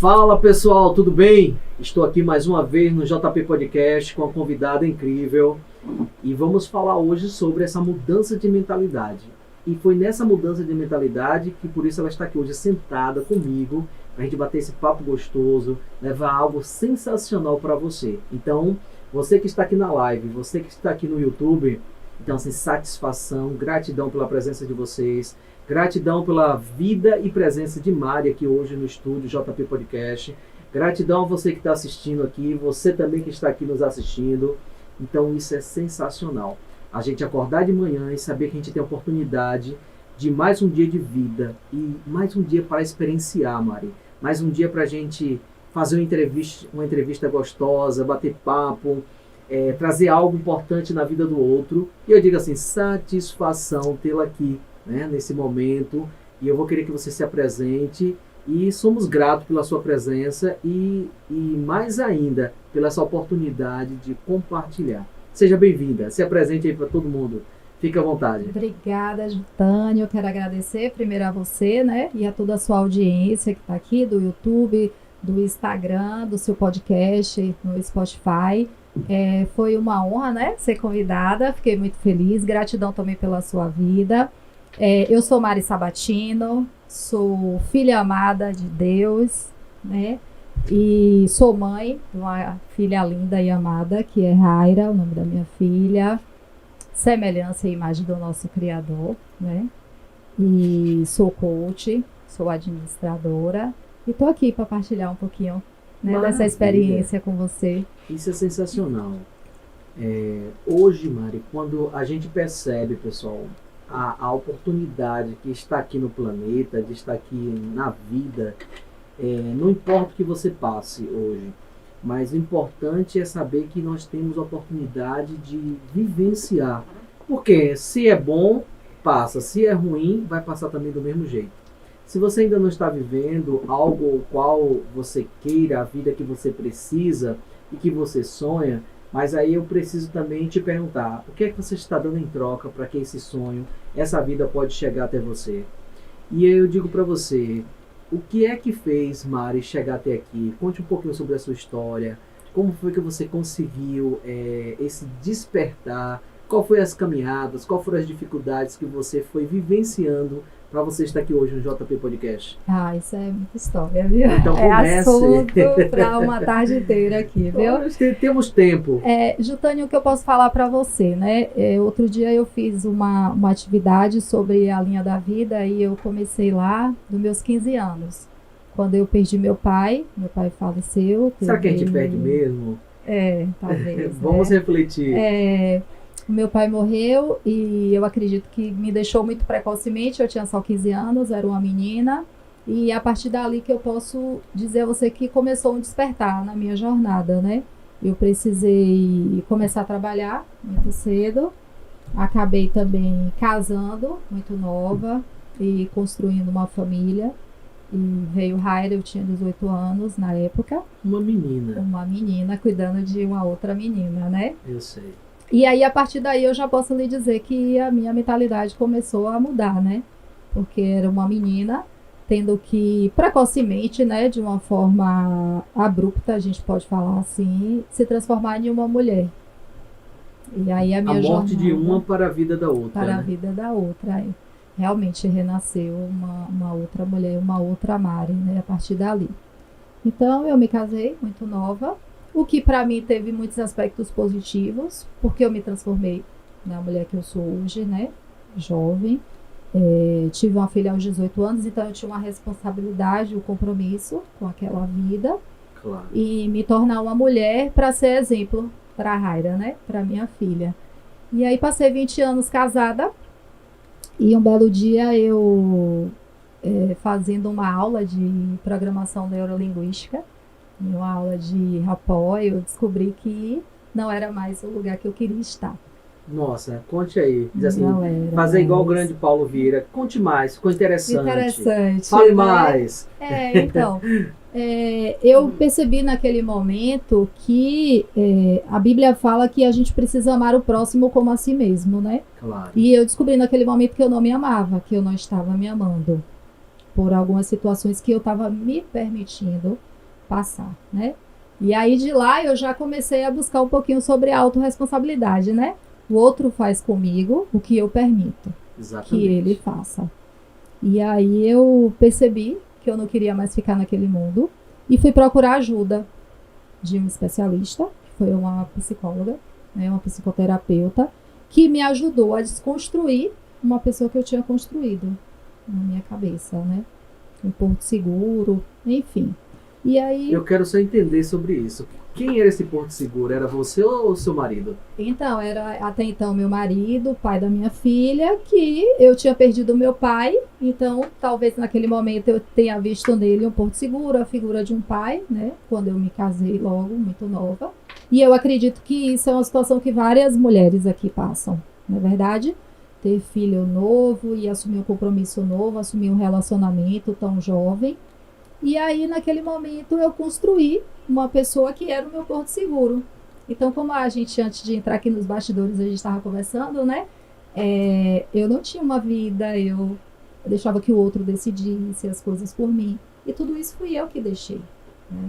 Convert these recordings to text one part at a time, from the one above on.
Fala pessoal, tudo bem? Estou aqui mais uma vez no JP Podcast com uma convidada incrível e vamos falar hoje sobre essa mudança de mentalidade. E foi nessa mudança de mentalidade que por isso ela está aqui hoje sentada comigo para a gente bater esse papo gostoso, levar algo sensacional para você. Então, você que está aqui na live, você que está aqui no YouTube, então assim, satisfação, gratidão pela presença de vocês. Gratidão pela vida e presença de Mari aqui hoje no estúdio JP Podcast. Gratidão a você que está assistindo aqui, você também que está aqui nos assistindo. Então isso é sensacional. A gente acordar de manhã e saber que a gente tem a oportunidade de mais um dia de vida e mais um dia para experienciar, Mari. Mais um dia para a gente fazer uma entrevista gostosa, bater papo, trazer algo importante na vida do outro. E eu digo assim, satisfação tê-la aqui, né, nesse momento, e eu vou querer que você se apresente e somos gratos pela sua presença e mais ainda pela essa oportunidade de compartilhar. Seja bem-vinda, se apresente aí para todo mundo, fique à vontade. Obrigada, Jutânia, eu quero agradecer primeiro a você, né, e a toda a sua audiência que está aqui do YouTube, do Instagram, do seu podcast, no Spotify. Foi uma honra, né, ser convidada, fiquei muito feliz, gratidão também pela sua vida. Eu sou Mari Sabatino, sou filha amada de Deus, né? E sou mãe de uma filha linda e amada, que é Raira, o nome da minha filha, semelhança e imagem do nosso Criador, né? E sou coach, sou administradora e estou aqui para partilhar um pouquinho, né, dessa experiência com você. Isso é sensacional. Hoje, Mari, quando a gente percebe, pessoal, a oportunidade que está aqui no planeta, de estar aqui na vida, não importa o que você passe hoje, mas o importante é saber que nós temos a oportunidade de vivenciar. Porque se é bom, passa. Se é ruim, vai passar também do mesmo jeito. Se você ainda não está vivendo algo qual você queira, a vida que você precisa e que você sonha, mas aí eu preciso também te perguntar, o que é que você está dando em troca para que esse sonho, essa vida pode chegar até você? E aí eu digo para você, o que é que fez Mari chegar até aqui? Conte um pouquinho sobre a sua história, como foi que você conseguiu esse despertar, qual foi as caminhadas, qual foram as dificuldades que você foi vivenciando para você estar aqui hoje no JP Podcast. Isso é muita história, viu? Então comece. Assunto para uma tarde inteira aqui, viu? Temos tempo. Jutânia, o que eu posso falar para você, né? Outro dia eu fiz uma atividade sobre a linha da vida e eu comecei lá dos meus 15 anos. Quando eu perdi meu pai faleceu. Será que a gente perde mesmo? Talvez. Vamos refletir. O meu pai morreu e eu acredito que me deixou muito precocemente, eu tinha só 15 anos, era uma menina, e a partir dali que eu posso dizer a você que começou um despertar na minha jornada, né? Eu precisei começar a trabalhar muito cedo, acabei também casando muito nova e construindo uma família, e veio Raira, eu tinha 18 anos na época. Uma menina cuidando de uma outra menina, né? Eu sei. E aí, a partir daí, eu já posso lhe dizer que a minha mentalidade começou a mudar, né? Porque era uma menina tendo que, precocemente, né, de uma forma abrupta, a gente pode falar assim, se transformar em uma mulher. E aí a minha jornada... A morte de uma para a vida da outra, Para a vida da outra, Realmente renasceu uma outra mulher, uma outra Mari, né, a partir dali. Então, eu me casei muito nova, o que para mim teve muitos aspectos positivos, porque eu me transformei na mulher que eu sou hoje, né? Jovem. Tive uma filha aos 18 anos, então eu tinha uma responsabilidade, um compromisso com aquela vida. Claro. E me tornar uma mulher para ser exemplo para a Raira, né? Para minha filha. E aí passei 20 anos casada e um belo dia eu fazendo uma aula de programação neurolinguística, uma aula de rapó, eu descobri que não era mais o lugar que eu queria estar. Nossa, conte aí. Diz assim, fazer igual o grande Paulo Vieira. Conte mais, ficou interessante. Fale mais. Então, eu percebi naquele momento que a Bíblia fala que a gente precisa amar o próximo como a si mesmo, né? Claro. E eu descobri naquele momento que eu não me amava, que eu não estava me amando. Por algumas situações que eu estava me permitindo passar, né? E aí de lá eu já comecei a buscar um pouquinho sobre a autorresponsabilidade, né? O outro faz comigo o que eu permito que ele faça. E aí eu percebi que eu não queria mais ficar naquele mundo e fui procurar ajuda de um especialista, que foi uma psicóloga, né, uma psicoterapeuta, que me ajudou a desconstruir uma pessoa que eu tinha construído na minha cabeça, né? Um porto seguro, enfim. E aí... Eu quero só entender sobre isso. Quem era esse porto seguro? Era você ou o seu marido? Então, era até então meu marido, pai da minha filha, que eu tinha perdido o meu pai, então talvez naquele momento eu tenha visto nele um porto seguro, a figura de um pai, né? Quando eu me casei logo, muito nova. E eu acredito que isso é uma situação que várias mulheres aqui passam, não é verdade? Ter filho novo e assumir um compromisso novo, assumir um relacionamento tão jovem. E aí, naquele momento, eu construí uma pessoa que era o meu porto seguro. Então, como a gente, antes de entrar aqui nos bastidores, a gente estava conversando, né? Eu não tinha uma vida, eu deixava que o outro decidisse as coisas por mim. E tudo isso fui eu que deixei, né?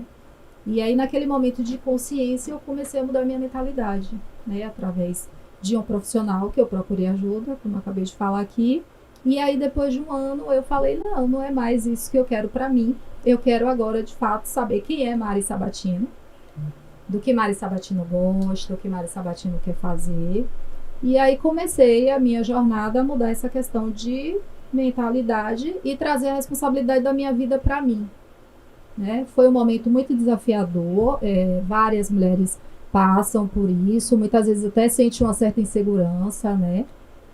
E aí, naquele momento de consciência, eu comecei a mudar minha mentalidade, né? Através de um profissional que eu procurei ajuda, como eu acabei de falar aqui. E aí, depois de um ano, eu falei, não é mais isso que eu quero para mim. Eu quero agora, de fato, saber quem é Mari Sabatino, do que Mari Sabatino gosta, do que Mari Sabatino quer fazer. E aí comecei a minha jornada a mudar essa questão de mentalidade e trazer a responsabilidade da minha vida para mim, né? Foi um momento muito desafiador, várias mulheres passam por isso, muitas vezes até sentem uma certa insegurança, né?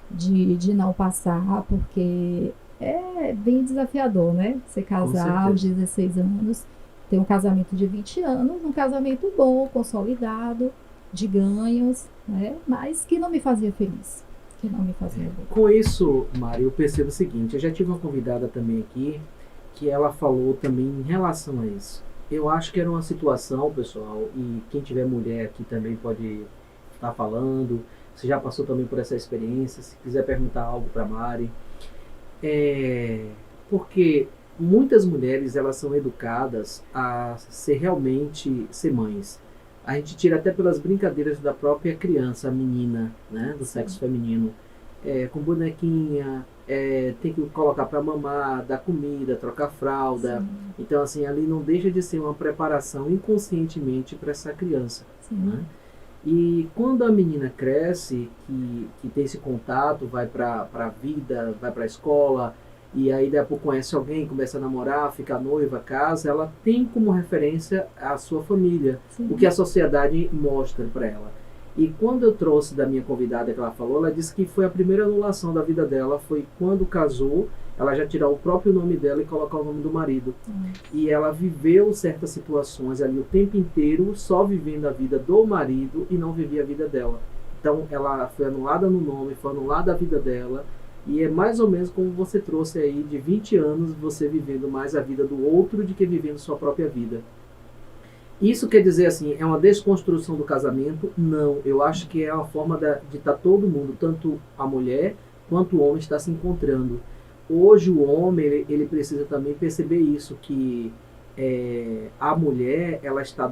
De não passar, porque é bem desafiador, né? Você casar aos 16 anos, ter um casamento de 20 anos, um casamento bom, consolidado, de ganhos, né? Mas que não me fazia feliz, que não me fazia bem. Com isso, Mari, eu percebo o seguinte, eu já tive uma convidada também aqui, que ela falou também em relação a isso. Eu acho que era uma situação, pessoal, e quem tiver mulher aqui também pode estar falando, você já passou também por essa experiência, se quiser perguntar algo para Mari. Porque muitas mulheres, elas são educadas a realmente ser mães. A gente tira até pelas brincadeiras da própria criança, a menina, né, do sexo feminino, com bonequinha, tem que colocar para mamar, dar comida, trocar fralda. Sim. Então, assim, ali não deixa de ser uma preparação inconscientemente para essa criança. Né? E quando a menina cresce, que tem esse contato, vai para a vida, vai para a escola, e aí depois conhece alguém, começa a namorar, fica noiva, casa, ela tem como referência a sua família, Sim. o que a sociedade mostra para ela. E quando eu trouxe da minha convidada que ela falou, ela disse que foi a primeira anulação da vida dela, foi quando casou, ela já tirou o próprio nome dela e colocar o nome do marido. E ela viveu certas situações ali o tempo inteiro, só vivendo a vida do marido e não vivia a vida dela. Então ela foi anulada no nome, foi anulada a vida dela. E é mais ou menos como você trouxe aí, de 20 anos, você vivendo mais a vida do outro do que vivendo sua própria vida. Isso quer dizer assim, é uma desconstrução do casamento? Não, eu acho que é uma forma de estar todo mundo, tanto a mulher quanto o homem, está se encontrando. Hoje o homem, ele precisa também perceber isso, que a mulher, ela está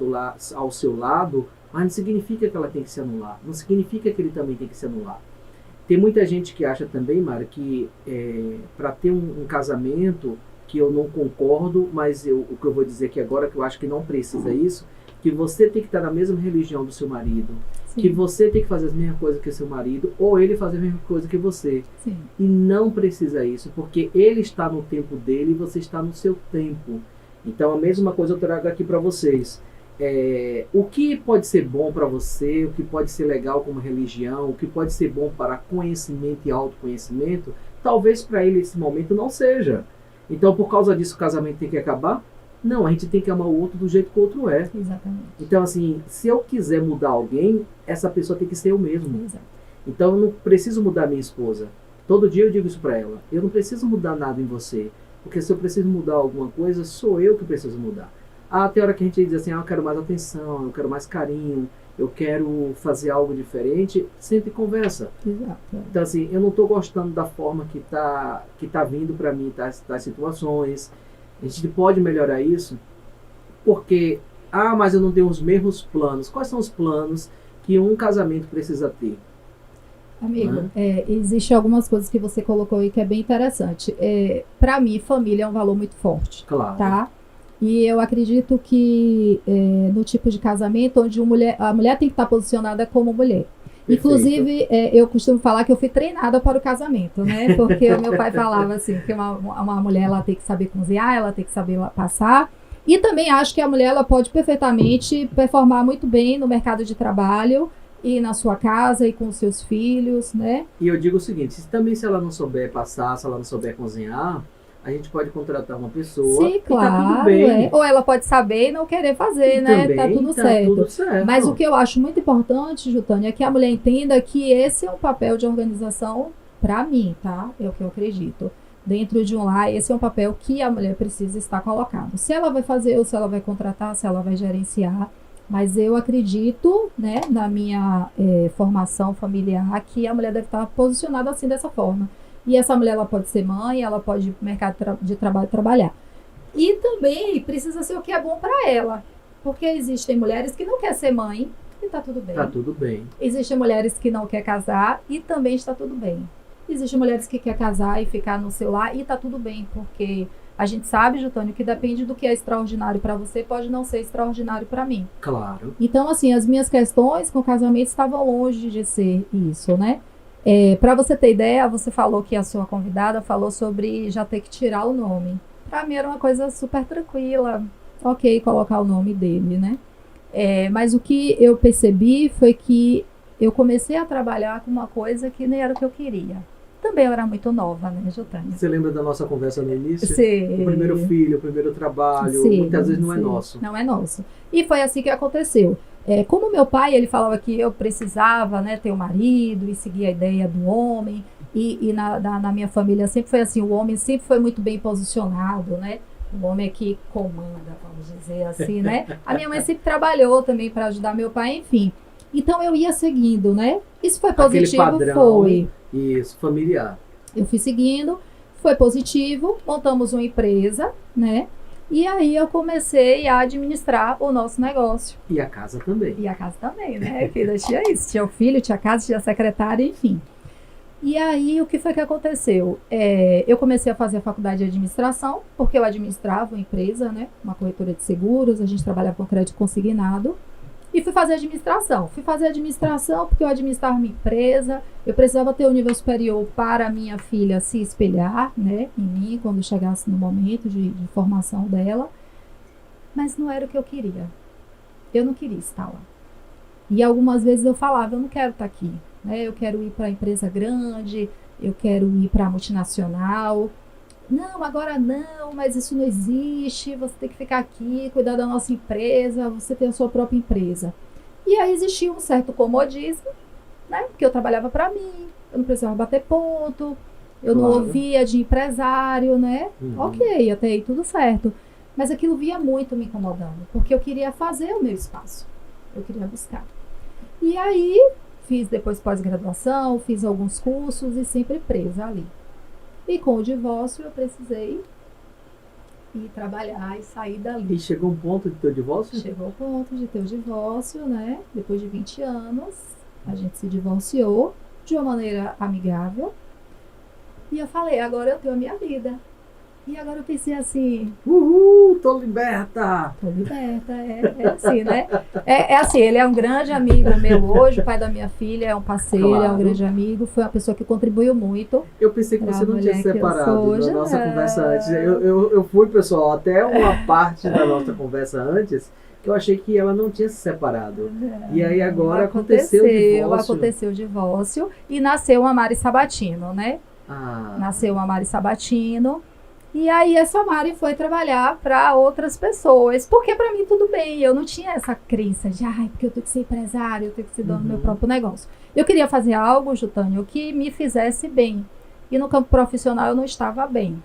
ao seu lado, mas não significa que ela tem que se anular, não significa que ele também tem que se anular. Tem muita gente que acha também, Mara, que para ter um casamento, que eu não concordo, mas o que eu vou dizer aqui agora, que eu acho que não precisa isso, que você tem que estar na mesma religião do seu marido, Sim. que você tem que fazer as mesmas coisas que o seu marido, ou ele fazer a mesma coisa que você. Sim. E não precisa isso, porque ele está no tempo dele e você está no seu tempo. Então a mesma coisa eu trago aqui para vocês. O que pode ser bom para você, o que pode ser legal como religião, o que pode ser bom para conhecimento e autoconhecimento, talvez para ele esse momento não seja. Então, por causa disso, o casamento tem que acabar? Não, a gente tem que amar o outro do jeito que o outro é. Exatamente. Então, assim, se eu quiser mudar alguém, essa pessoa tem que ser eu mesmo. Exato. Então, eu não preciso mudar minha esposa. Todo dia eu digo isso para ela. Eu não preciso mudar nada em você. Porque se eu preciso mudar alguma coisa, sou eu que preciso mudar. Tem hora que a gente diz assim, eu quero mais atenção, eu quero mais carinho, eu quero fazer algo diferente, sempre conversa. Exato. Então, assim, eu não estou gostando da forma que tá vindo para mim das situações. A gente pode melhorar isso. porque, mas eu não tenho os mesmos planos. Quais são os planos que um casamento precisa ter? Amigo, existem algumas coisas que você colocou aí que é bem interessante. Para mim, família é um valor muito forte, Claro. tá? E eu acredito que no tipo de casamento onde a mulher tem que estar posicionada como mulher. Perfeito. Inclusive, eu costumo falar que eu fui treinada para o casamento, né? Porque o meu pai falava assim, que uma mulher ela tem que saber cozinhar, ela tem que saber passar. E também acho que a mulher ela pode perfeitamente performar muito bem no mercado de trabalho e na sua casa e com os seus filhos, né? E eu digo o seguinte, se ela não souber passar, se ela não souber cozinhar, a gente pode contratar uma pessoa. Sim, claro. Tá tudo bem. Ou ela pode saber e não querer fazer, E né? também Tá tudo tá certo. tudo certo. Mas o que eu acho muito importante, Jutânia, é que a mulher entenda que esse é um papel de organização para mim, tá? É o que eu acredito. Dentro de um lar, esse é um papel que a mulher precisa estar colocado. Se ela vai fazer ou se ela vai contratar, se ela vai gerenciar. Mas eu acredito, né, na minha formação familiar, que a mulher deve estar posicionada assim, dessa forma. E essa mulher ela pode ser mãe, ela pode ir para o mercado de trabalho trabalhar. E também precisa ser o que é bom para ela. Porque existem mulheres que não querem ser mãe e está tudo bem. Tá tudo bem. Existem mulheres que não querem casar e também está tudo bem. Existem mulheres que querem casar e ficar no seu lar e está tudo bem. Porque a gente sabe, Jutônio, que depende do que é extraordinário para você, pode não ser extraordinário para mim. Claro. Então, assim, as minhas questões com o casamento estavam longe de ser isso, né? Para você ter ideia, você falou que a sua convidada falou sobre já ter que tirar o nome. Para mim era uma coisa super tranquila, ok, colocar o nome dele, né? Mas o que eu percebi foi que eu comecei a trabalhar com uma coisa que nem era o que eu queria. Também eu era muito nova, né, Jutânia? Você lembra da nossa conversa no início? Sim. O primeiro filho, o primeiro trabalho, Sim, muitas vezes não é sim. nosso. Não é nosso. E foi assim que aconteceu. Como meu pai, ele falava que eu precisava, né, ter um marido e seguir a ideia do homem. E na minha família sempre foi assim, o homem sempre foi muito bem posicionado, né? O homem é que comanda, vamos dizer assim, né? A minha mãe sempre trabalhou também para ajudar meu pai, enfim. Então eu ia seguindo, né? Isso foi positivo, Aquele padrão, foi. Isso, familiar. Eu fui seguindo, foi positivo, montamos uma empresa, né? E aí eu comecei a administrar o nosso negócio. E a casa também. E a casa também, né? Filha, tinha isso, tinha o filho, tinha a casa, tinha a secretária, enfim. E aí o que foi que aconteceu? Eu comecei a fazer a faculdade de administração, porque eu administrava uma empresa, né? Uma corretora de seguros, a gente trabalhava com crédito consignado. E fui fazer administração. Fui fazer administração porque eu administrava minha empresa. Eu precisava ter um nível superior para a minha filha se espelhar, né, em mim, quando chegasse no momento de formação dela. Mas não era o que eu queria. Eu não queria estar lá. E algumas vezes eu falava, eu não quero estar aqui. Né? Eu quero ir para a empresa grande, eu quero ir para a multinacional. Não, agora não, mas isso não existe, você tem que ficar aqui, cuidar da nossa empresa, você tem a sua própria empresa. E aí existia um certo comodismo, né? Porque eu trabalhava para mim, eu não precisava bater ponto, eu não ouvia de empresário, né? Ok, até aí tudo certo. Mas aquilo vinha muito me incomodando, porque eu queria fazer o meu espaço, eu queria buscar. E aí fiz depois pós-graduação, fiz alguns cursos e sempre presa ali. E com o divórcio eu precisei ir trabalhar e sair dali. E chegou um ponto de teu divórcio? Chegou o ponto de ter o divórcio, né? Depois de 20 anos, a gente se divorciou de uma maneira amigável. E eu falei, agora eu tenho a minha vida. E agora eu pensei assim... Uhul, tô liberta! Tô liberta, é assim, né? É assim, ele é um grande amigo meu hoje, o pai da minha filha é um parceiro, Claro. é um grande amigo, foi uma pessoa que contribuiu muito. Eu pensei que você não tinha se separado da nossa já. conversa antes. Eu fui, pessoal, até uma parte da nossa conversa antes, que eu achei que ela não tinha se separado. E aí agora aconteceu o divórcio. Aconteceu o divórcio e nasceu a Mari Sabatino, né? Ah. Nasceu a Mari Sabatino. E aí essa Mari foi trabalhar para outras pessoas, porque para mim tudo bem, eu não tinha essa crença de, porque eu tenho que ser empresário, eu tenho que ser dono do meu próprio negócio. Eu queria fazer algo, Jutânio, que me fizesse bem. E no campo profissional eu não estava bem.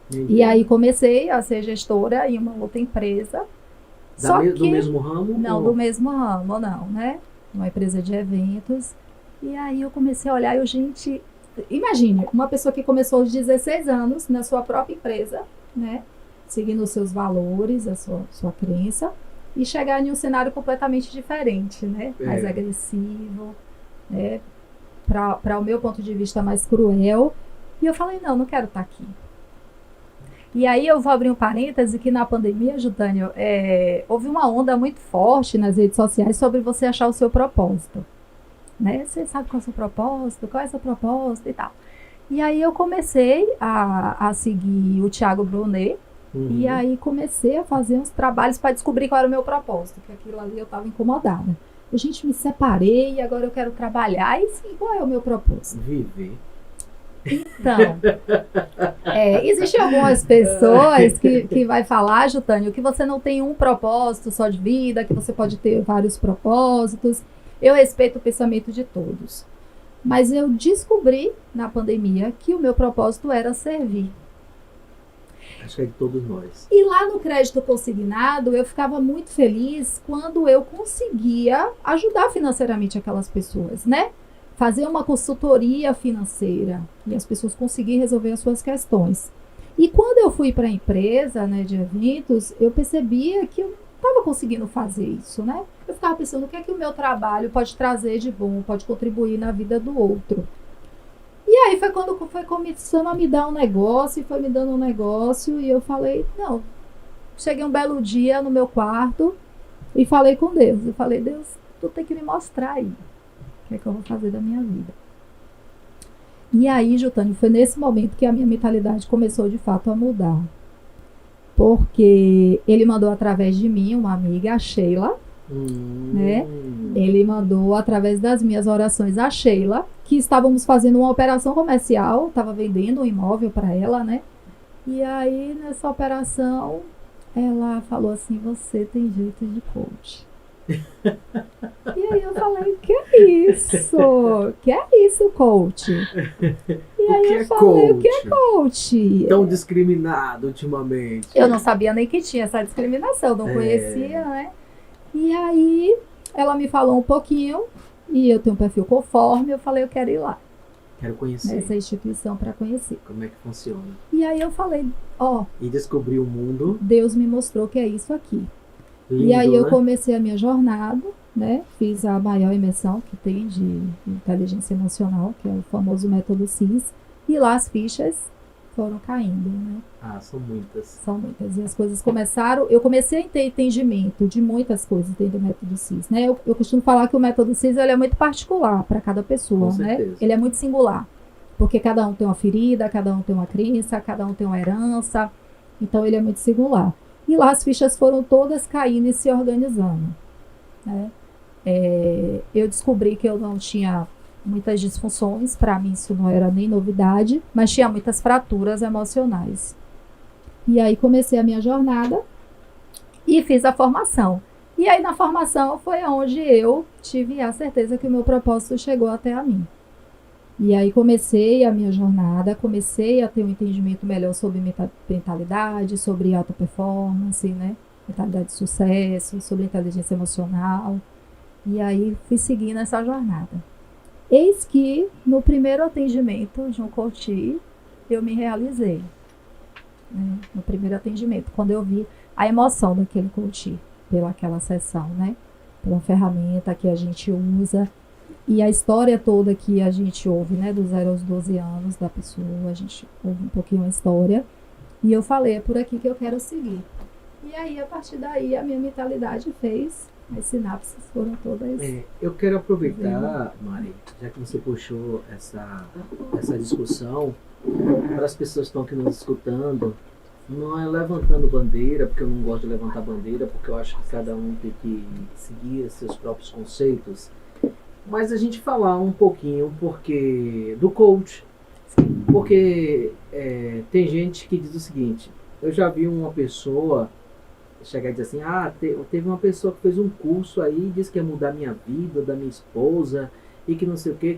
Entendi. E aí comecei a ser gestora em uma outra empresa. Do mesmo ramo? Não, do mesmo ramo, não, né? Uma empresa de eventos. E aí eu comecei a olhar e gente... Imagine, uma pessoa que começou aos 16 anos na sua própria empresa, né? seguindo os seus valores, a sua crença, e chegar em um cenário completamente diferente, né? Mais agressivo, né? Para o meu ponto de vista, mais cruel. E eu falei, não quero estar aqui. E aí eu vou abrir um parêntese que na pandemia, Judânio, houve uma onda muito forte nas redes sociais sobre você achar o seu propósito. Né? Você sabe qual é o seu propósito, qual é o seu propósito e tal. E aí eu comecei a seguir o Thiago Brunet, e aí comecei a fazer uns trabalhos para descobrir qual era o meu propósito, que aquilo ali eu estava incomodada. A gente me separei e agora eu quero trabalhar, e sim, qual é o meu propósito? Viver. Então, existem algumas pessoas que vai falar, Judânio, que você não tem um propósito só de vida, que você pode ter vários propósitos. Eu respeito o pensamento de todos. Mas eu descobri na pandemia que o meu propósito era servir. Acho que é de todos nós. E lá no crédito consignado, eu ficava muito feliz quando eu conseguia ajudar financeiramente aquelas pessoas, né? Fazer uma consultoria financeira e as pessoas conseguirem resolver as suas questões. E quando eu fui para a empresa, né, de eventos, eu percebia que eu estava conseguindo fazer isso, né? Eu ficava pensando o que é que o meu trabalho pode trazer de bom, pode contribuir na vida do outro. E aí foi quando foi começando a me dar um negócio, e foi me dando um negócio, e eu falei, não. Cheguei um belo dia no meu quarto e falei com Deus. Eu falei, Deus, tu tem que me mostrar aí o que é que eu vou fazer da minha vida. E aí, Judânio, foi nesse momento que a minha mentalidade começou de fato a mudar. Porque ele mandou através de mim, uma amiga, a Sheila, né? Ele mandou através das minhas orações a Sheila, que estávamos fazendo uma operação comercial, estava vendendo um imóvel para ela, né? E aí, nessa operação, ela falou assim, você tem jeito de coach. E aí eu falei, que é isso? Que é isso, coach? E aí eu falei, o que é coach? Tão discriminado ultimamente. Eu não sabia nem que tinha essa discriminação, não conhecia, né? E aí ela me falou um pouquinho, e eu tenho um perfil conforme, eu falei, eu quero ir lá. Quero conhecer. Nessa instituição para conhecer. Como é que funciona? E aí eu falei, E descobri o mundo. Deus me mostrou que é isso aqui. Lindo, e aí eu né? comecei a minha jornada, né? Fiz a maior imersão que tem de inteligência emocional, que é o famoso método CIS. E lá as fichas foram caindo, né? São muitas. São muitas. E as coisas começaram... Eu comecei a ter entendimento de muitas coisas dentro do método CIS, né? Eu costumo falar que o método CIS ele é muito particular para cada pessoa, Com né? certeza. Ele é muito singular. Porque cada um tem uma ferida, cada um tem uma crença, cada um tem uma herança. Então, ele é muito singular. E lá as fichas foram todas caindo e se organizando, né? Eu descobri que eu não tinha muitas disfunções, para mim isso não era nem novidade, mas tinha muitas fraturas emocionais. E aí comecei a minha jornada e fiz a formação. E aí na formação foi onde eu tive a certeza que o meu propósito chegou até a mim. E aí comecei a minha jornada, comecei a ter um entendimento melhor sobre mentalidade, sobre alta performance, né? Mentalidade de sucesso, sobre inteligência emocional. E aí fui seguindo essa jornada. Eis que no primeiro atendimento de um coach, eu me realizei. Né? No primeiro atendimento, quando eu vi a emoção daquele coach, pelaquela sessão, né? Pela ferramenta que a gente usa. E a história toda que a gente ouve, né, do 0 aos 12 anos da pessoa, a gente ouve um pouquinho a história. E eu falei, é por aqui que eu quero seguir. E aí, a partir daí, a minha mentalidade fez, as sinapses foram todas... Eu quero aproveitar, Mari, já que você puxou essa discussão, para as pessoas que estão aqui nos escutando, não é levantando bandeira, porque eu não gosto de levantar bandeira, porque eu acho que cada um tem que seguir seus próprios conceitos, mas a gente falar um pouquinho do coach, porque tem gente que diz o seguinte, eu já vi uma pessoa chegar e dizer assim, teve uma pessoa que fez um curso aí e disse que ia mudar minha vida, da minha esposa, e que não sei o que,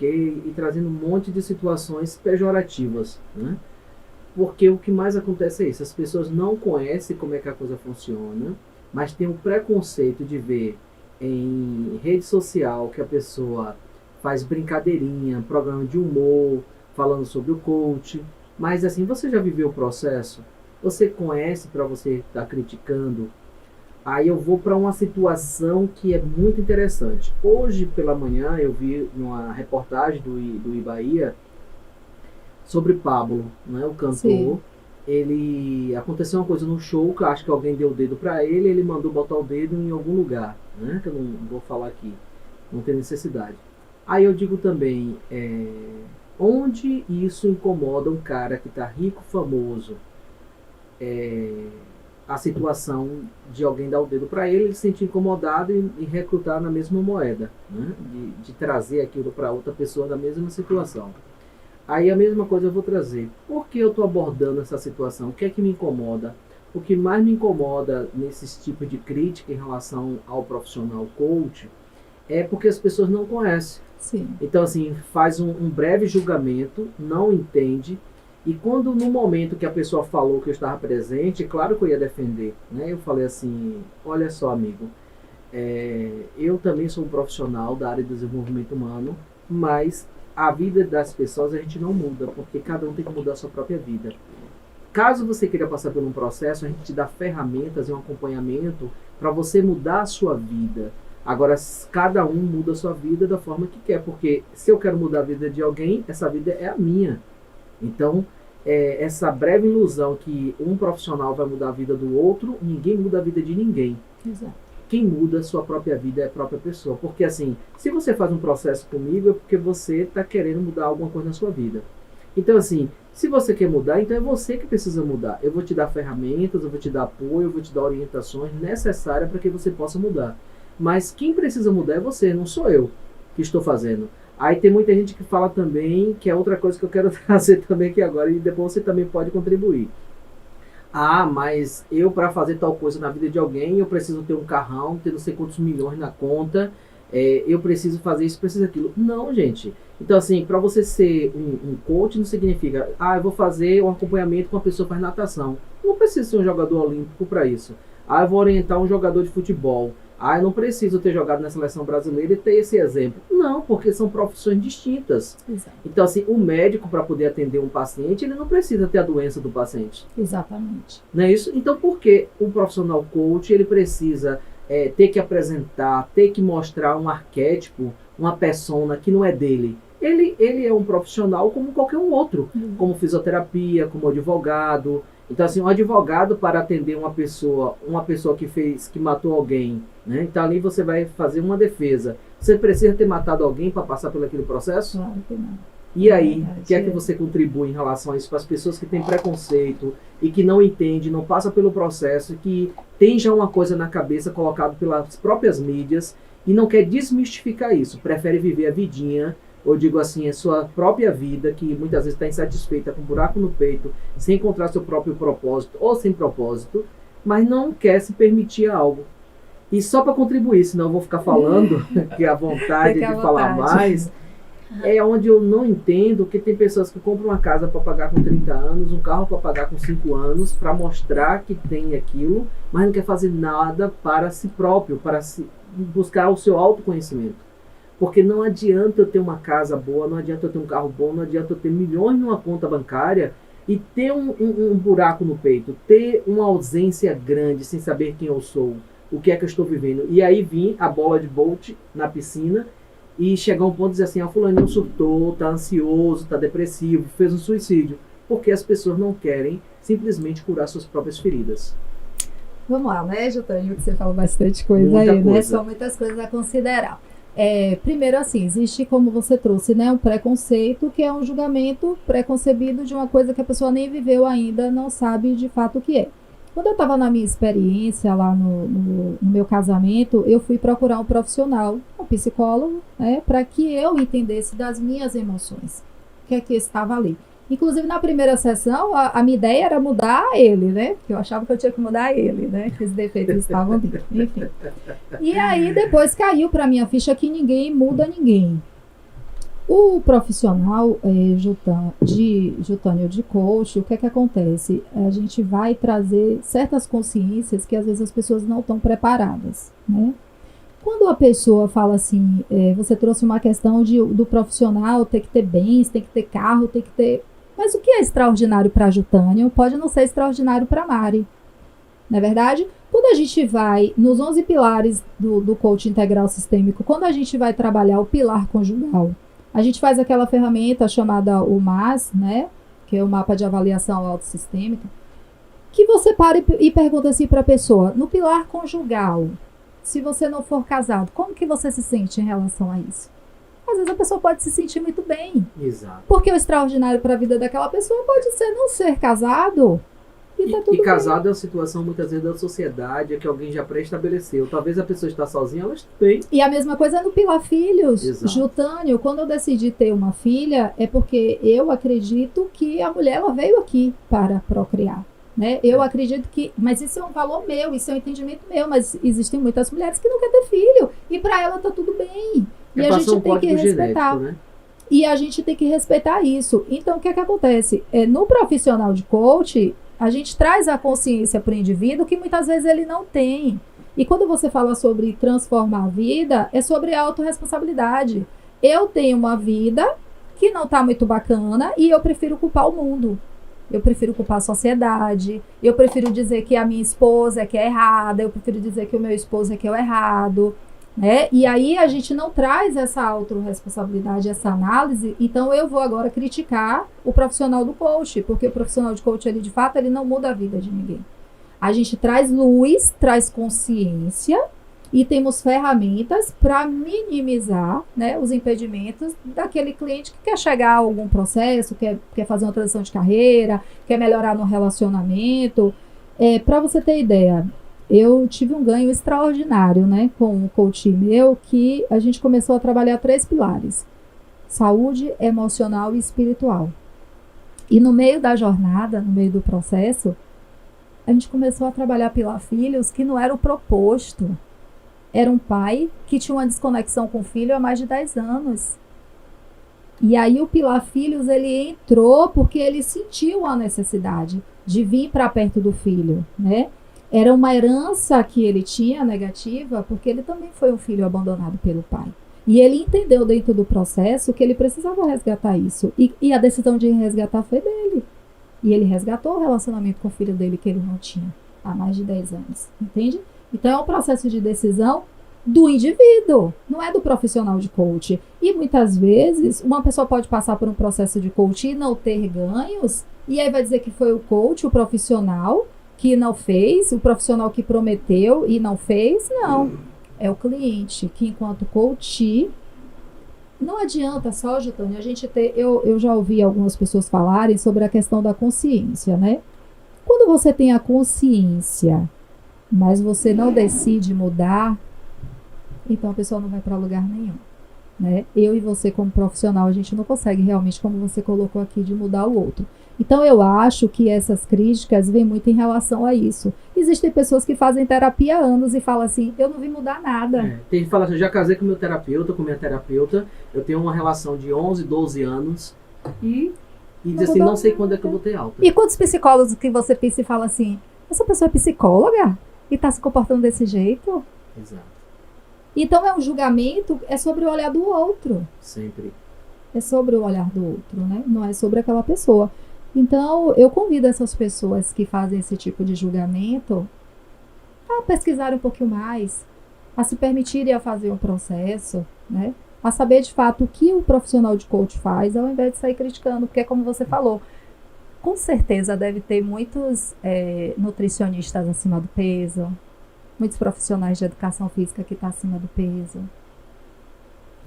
e trazendo um monte de situações pejorativas, né? Porque o que mais acontece é isso, as pessoas não conhecem como é que a coisa funciona, mas tem um preconceito de ver em rede social que a pessoa faz brincadeirinha, programa de humor, falando sobre o coach, mas assim, você já viveu o processo? você conhece para você estar criticando? Aí eu vou para uma situação que é muito interessante. Hoje pela manhã eu vi uma reportagem do Ibaía sobre Pablo, né, o cantor. Sim. Ele aconteceu uma coisa no show que eu acho que alguém deu o dedo para ele mandou botar o dedo em algum lugar, né, que eu não vou falar aqui, não tem necessidade. Aí eu digo também, onde isso incomoda um cara que está rico, famoso, a situação de alguém dar o dedo para ele se sentir incomodado e recrutar na mesma moeda, né? De trazer aquilo para outra pessoa na mesma situação. Aí a mesma coisa eu vou trazer. Por que eu estou abordando essa situação? O que é que me incomoda? O que mais me incomoda nesses tipos de crítica em relação ao profissional coach é porque as pessoas não conhecem. Sim. Então, assim, faz um breve julgamento, não entende. E quando no momento que a pessoa falou que eu estava presente, claro que eu ia defender, né? Eu falei assim, olha só, amigo, eu também sou um profissional da área de desenvolvimento humano, mas a vida das pessoas a gente não muda, porque cada um tem que mudar a sua própria vida. Caso você queira passar por um processo, a gente te dá ferramentas e um acompanhamento para você mudar a sua vida. Agora, cada um muda a sua vida da forma que quer, porque se eu quero mudar a vida de alguém, essa vida é a minha. Então, essa breve ilusão que um profissional vai mudar a vida do outro, ninguém muda a vida de ninguém. Exato. Quem muda a sua própria vida é a própria pessoa. Porque assim, se você faz um processo comigo, é porque você está querendo mudar alguma coisa na sua vida. Então assim, se você quer mudar, então é você que precisa mudar. Eu vou te dar ferramentas, eu vou te dar apoio, eu vou te dar orientações necessárias para que você possa mudar. Mas quem precisa mudar é você, não sou eu que estou fazendo. Aí tem muita gente que fala também, que é outra coisa que eu quero trazer também aqui agora, e depois você também pode contribuir. Ah, mas eu para fazer tal coisa na vida de alguém, eu preciso ter um carrão, ter não sei quantos milhões na conta, eu preciso fazer isso, preciso aquilo. Não, gente. Então assim, para você ser um coach não significa, eu vou fazer um acompanhamento com uma pessoa que faz natação. Não precisa ser um jogador olímpico para isso. Eu vou orientar um jogador de futebol. Eu não preciso ter jogado na seleção brasileira e ter esse exemplo. Não, porque são profissões distintas. Exato. Então, assim, o médico, para poder atender um paciente, ele não precisa ter a doença do paciente. Exatamente. Não é isso? Então, por que o profissional coach, ele precisa ter que apresentar, ter que mostrar um arquétipo, uma persona que não é dele? Ele é um profissional como qualquer um outro, como fisioterapia, como advogado. Então, assim, um advogado para atender uma pessoa que matou alguém, né? Então, ali você vai fazer uma defesa. Você precisa ter matado alguém para passar por aquele processo? Claro que não. E aí, o que é que você contribui em relação a isso para as pessoas que têm preconceito e que não entendem, não passam pelo processo, que tem já uma coisa na cabeça colocada pelas próprias mídias e não quer desmistificar isso, prefere viver a vidinha, ou digo assim, a sua própria vida, que muitas vezes está insatisfeita, com um buraco no peito, sem encontrar seu próprio propósito ou sem propósito, mas não quer se permitir algo. E só para contribuir, senão eu vou ficar falando, que a vontade de falar mais, é onde eu não entendo que tem pessoas que compram uma casa para pagar com 30 anos, um carro para pagar com 5 anos, para mostrar que tem aquilo, mas não quer fazer nada para si próprio, para buscar o seu autoconhecimento. Porque não adianta eu ter uma casa boa, não adianta eu ter um carro bom, não adianta eu ter milhões numa conta bancária e ter um buraco no peito, ter uma ausência grande sem saber quem eu sou, o que é que eu estou vivendo. E aí vir a bola de Bolt na piscina e chegar a um ponto de dizer assim, fulaninho surtou, tá ansioso, tá depressivo, fez um suicídio. Porque as pessoas não querem simplesmente curar suas próprias feridas. Vamos lá, né, Jotânio, que você falou bastante coisa Muita aí, coisa. né? São muitas coisas a considerar. Primeiro, assim, existe, como você trouxe, né, um preconceito, que é um julgamento preconcebido de uma coisa que a pessoa nem viveu ainda, não sabe de fato o que é. Quando eu estava na minha experiência lá no meu casamento, eu fui procurar um profissional, um psicólogo, né, para que eu entendesse das minhas emoções, o que é que estava ali. Inclusive, na primeira sessão, a minha ideia era mudar ele, né? Porque eu achava que eu tinha que mudar ele, né? Que os defeitos estavam ali, enfim. E aí, depois caiu para mim a ficha que ninguém muda ninguém. O profissional Jotânio, de coach, o que é que acontece? A gente vai trazer certas consciências que às vezes as pessoas não estão preparadas, né? Quando a pessoa fala assim, você trouxe uma questão do profissional ter que ter bens, tem que ter carro, tem que ter... Mas o que é extraordinário para Jutânio pode não ser extraordinário para Mari. Não é verdade? Quando a gente vai nos 11 pilares do coaching integral sistêmico, quando a gente vai trabalhar o pilar conjugal, a gente faz aquela ferramenta chamada o MAS, né? Que é o mapa de avaliação autossistêmica, que você para e pergunta assim para a pessoa, no pilar conjugal, se você não for casado, como que você se sente em relação a isso? Às vezes a pessoa pode se sentir muito bem. Exato. Porque o extraordinário para a vida daquela pessoa pode ser não ser casado. E tá tudo bem. Casado é uma situação muitas vezes da sociedade, é que alguém já pré-estabeleceu. Talvez a pessoa está sozinha, ela está bem. E a mesma coisa é no pilar filhos. Exato. Jutânio, quando eu decidi ter uma filha, é porque eu acredito que a mulher ela veio aqui para procriar. Né? Eu acredito que, mas isso é um valor meu, isso é um entendimento meu, mas existem muitas mulheres que não querem ter filho e para ela tá tudo bem. E a gente tem que respeitar. Genético, né? E a gente tem que respeitar isso. Então, o que é que acontece? No profissional de coach, a gente traz a consciência para o indivíduo que muitas vezes ele não tem. E quando você fala sobre transformar a vida, é sobre autorresponsabilidade. Eu tenho uma vida que não está muito bacana e eu prefiro culpar o mundo. Eu prefiro culpar a sociedade, eu prefiro dizer que a minha esposa é que é errada, eu prefiro dizer que o meu esposo é que é o errado, né? E aí a gente não traz essa autorresponsabilidade, essa análise, então eu vou agora criticar o profissional do coach, porque o profissional de coach, ele de fato, ele não muda a vida de ninguém. A gente traz luz, traz consciência e temos ferramentas para minimizar, né, os impedimentos daquele cliente que quer chegar a algum processo, quer fazer uma transição de carreira, quer melhorar no relacionamento. Para você ter ideia, eu tive um ganho extraordinário, né, com um coach meu, que a gente começou a trabalhar 3 pilares: saúde, emocional e espiritual. E no meio da jornada, no meio do processo, a gente começou a trabalhar pilar filhos, que não era o proposto. Era um pai que tinha uma desconexão com o filho há mais de 10 anos. E aí o pilar filhos, ele entrou porque ele sentiu a necessidade de vir para perto do filho, né? Era uma herança que ele tinha negativa, porque ele também foi um filho abandonado pelo pai. E ele entendeu dentro do processo que ele precisava resgatar isso. E a decisão de resgatar foi dele. E ele resgatou o relacionamento com o filho dele que ele não tinha há mais de 10 anos. Entende? Então, é um processo de decisão do indivíduo, não é do profissional de coach. E muitas vezes, uma pessoa pode passar por um processo de coach e não ter ganhos, e aí vai dizer que foi o coach, o profissional, que não fez, o profissional que prometeu e não fez. Não, é o cliente que, enquanto coach, não adianta só, Jutânio, a gente ter... Eu já ouvi algumas pessoas falarem sobre a questão da consciência, né? Quando você tem a consciência, mas você não decide mudar, então a pessoa não vai para lugar nenhum, né? Eu e você como profissional, a gente não consegue realmente, como você colocou aqui, de mudar o outro. Então eu acho que essas críticas vêm muito em relação a isso. Existem pessoas que fazem terapia há anos e falam assim, eu não vim mudar nada. Tem gente que fala assim, eu já casei com meu terapeuta, com minha terapeuta, eu tenho uma relação de 11, 12 anos e diz assim, não sei quando é que eu vou ter alta. E quantos psicólogos que você pensa e fala assim, essa pessoa é psicóloga? E está se comportando desse jeito? Exato. Então é um julgamento, é sobre o olhar do outro. Sempre. É sobre o olhar do outro, né? Não é sobre aquela pessoa. Então eu convido essas pessoas que fazem esse tipo de julgamento a pesquisarem um pouquinho mais, a se permitirem a fazer um processo, né? A saber de fato o que o profissional de coach faz, ao invés de sair criticando, porque como você falou, com certeza deve ter muitos nutricionistas acima do peso, muitos profissionais de educação física que estão acima do peso.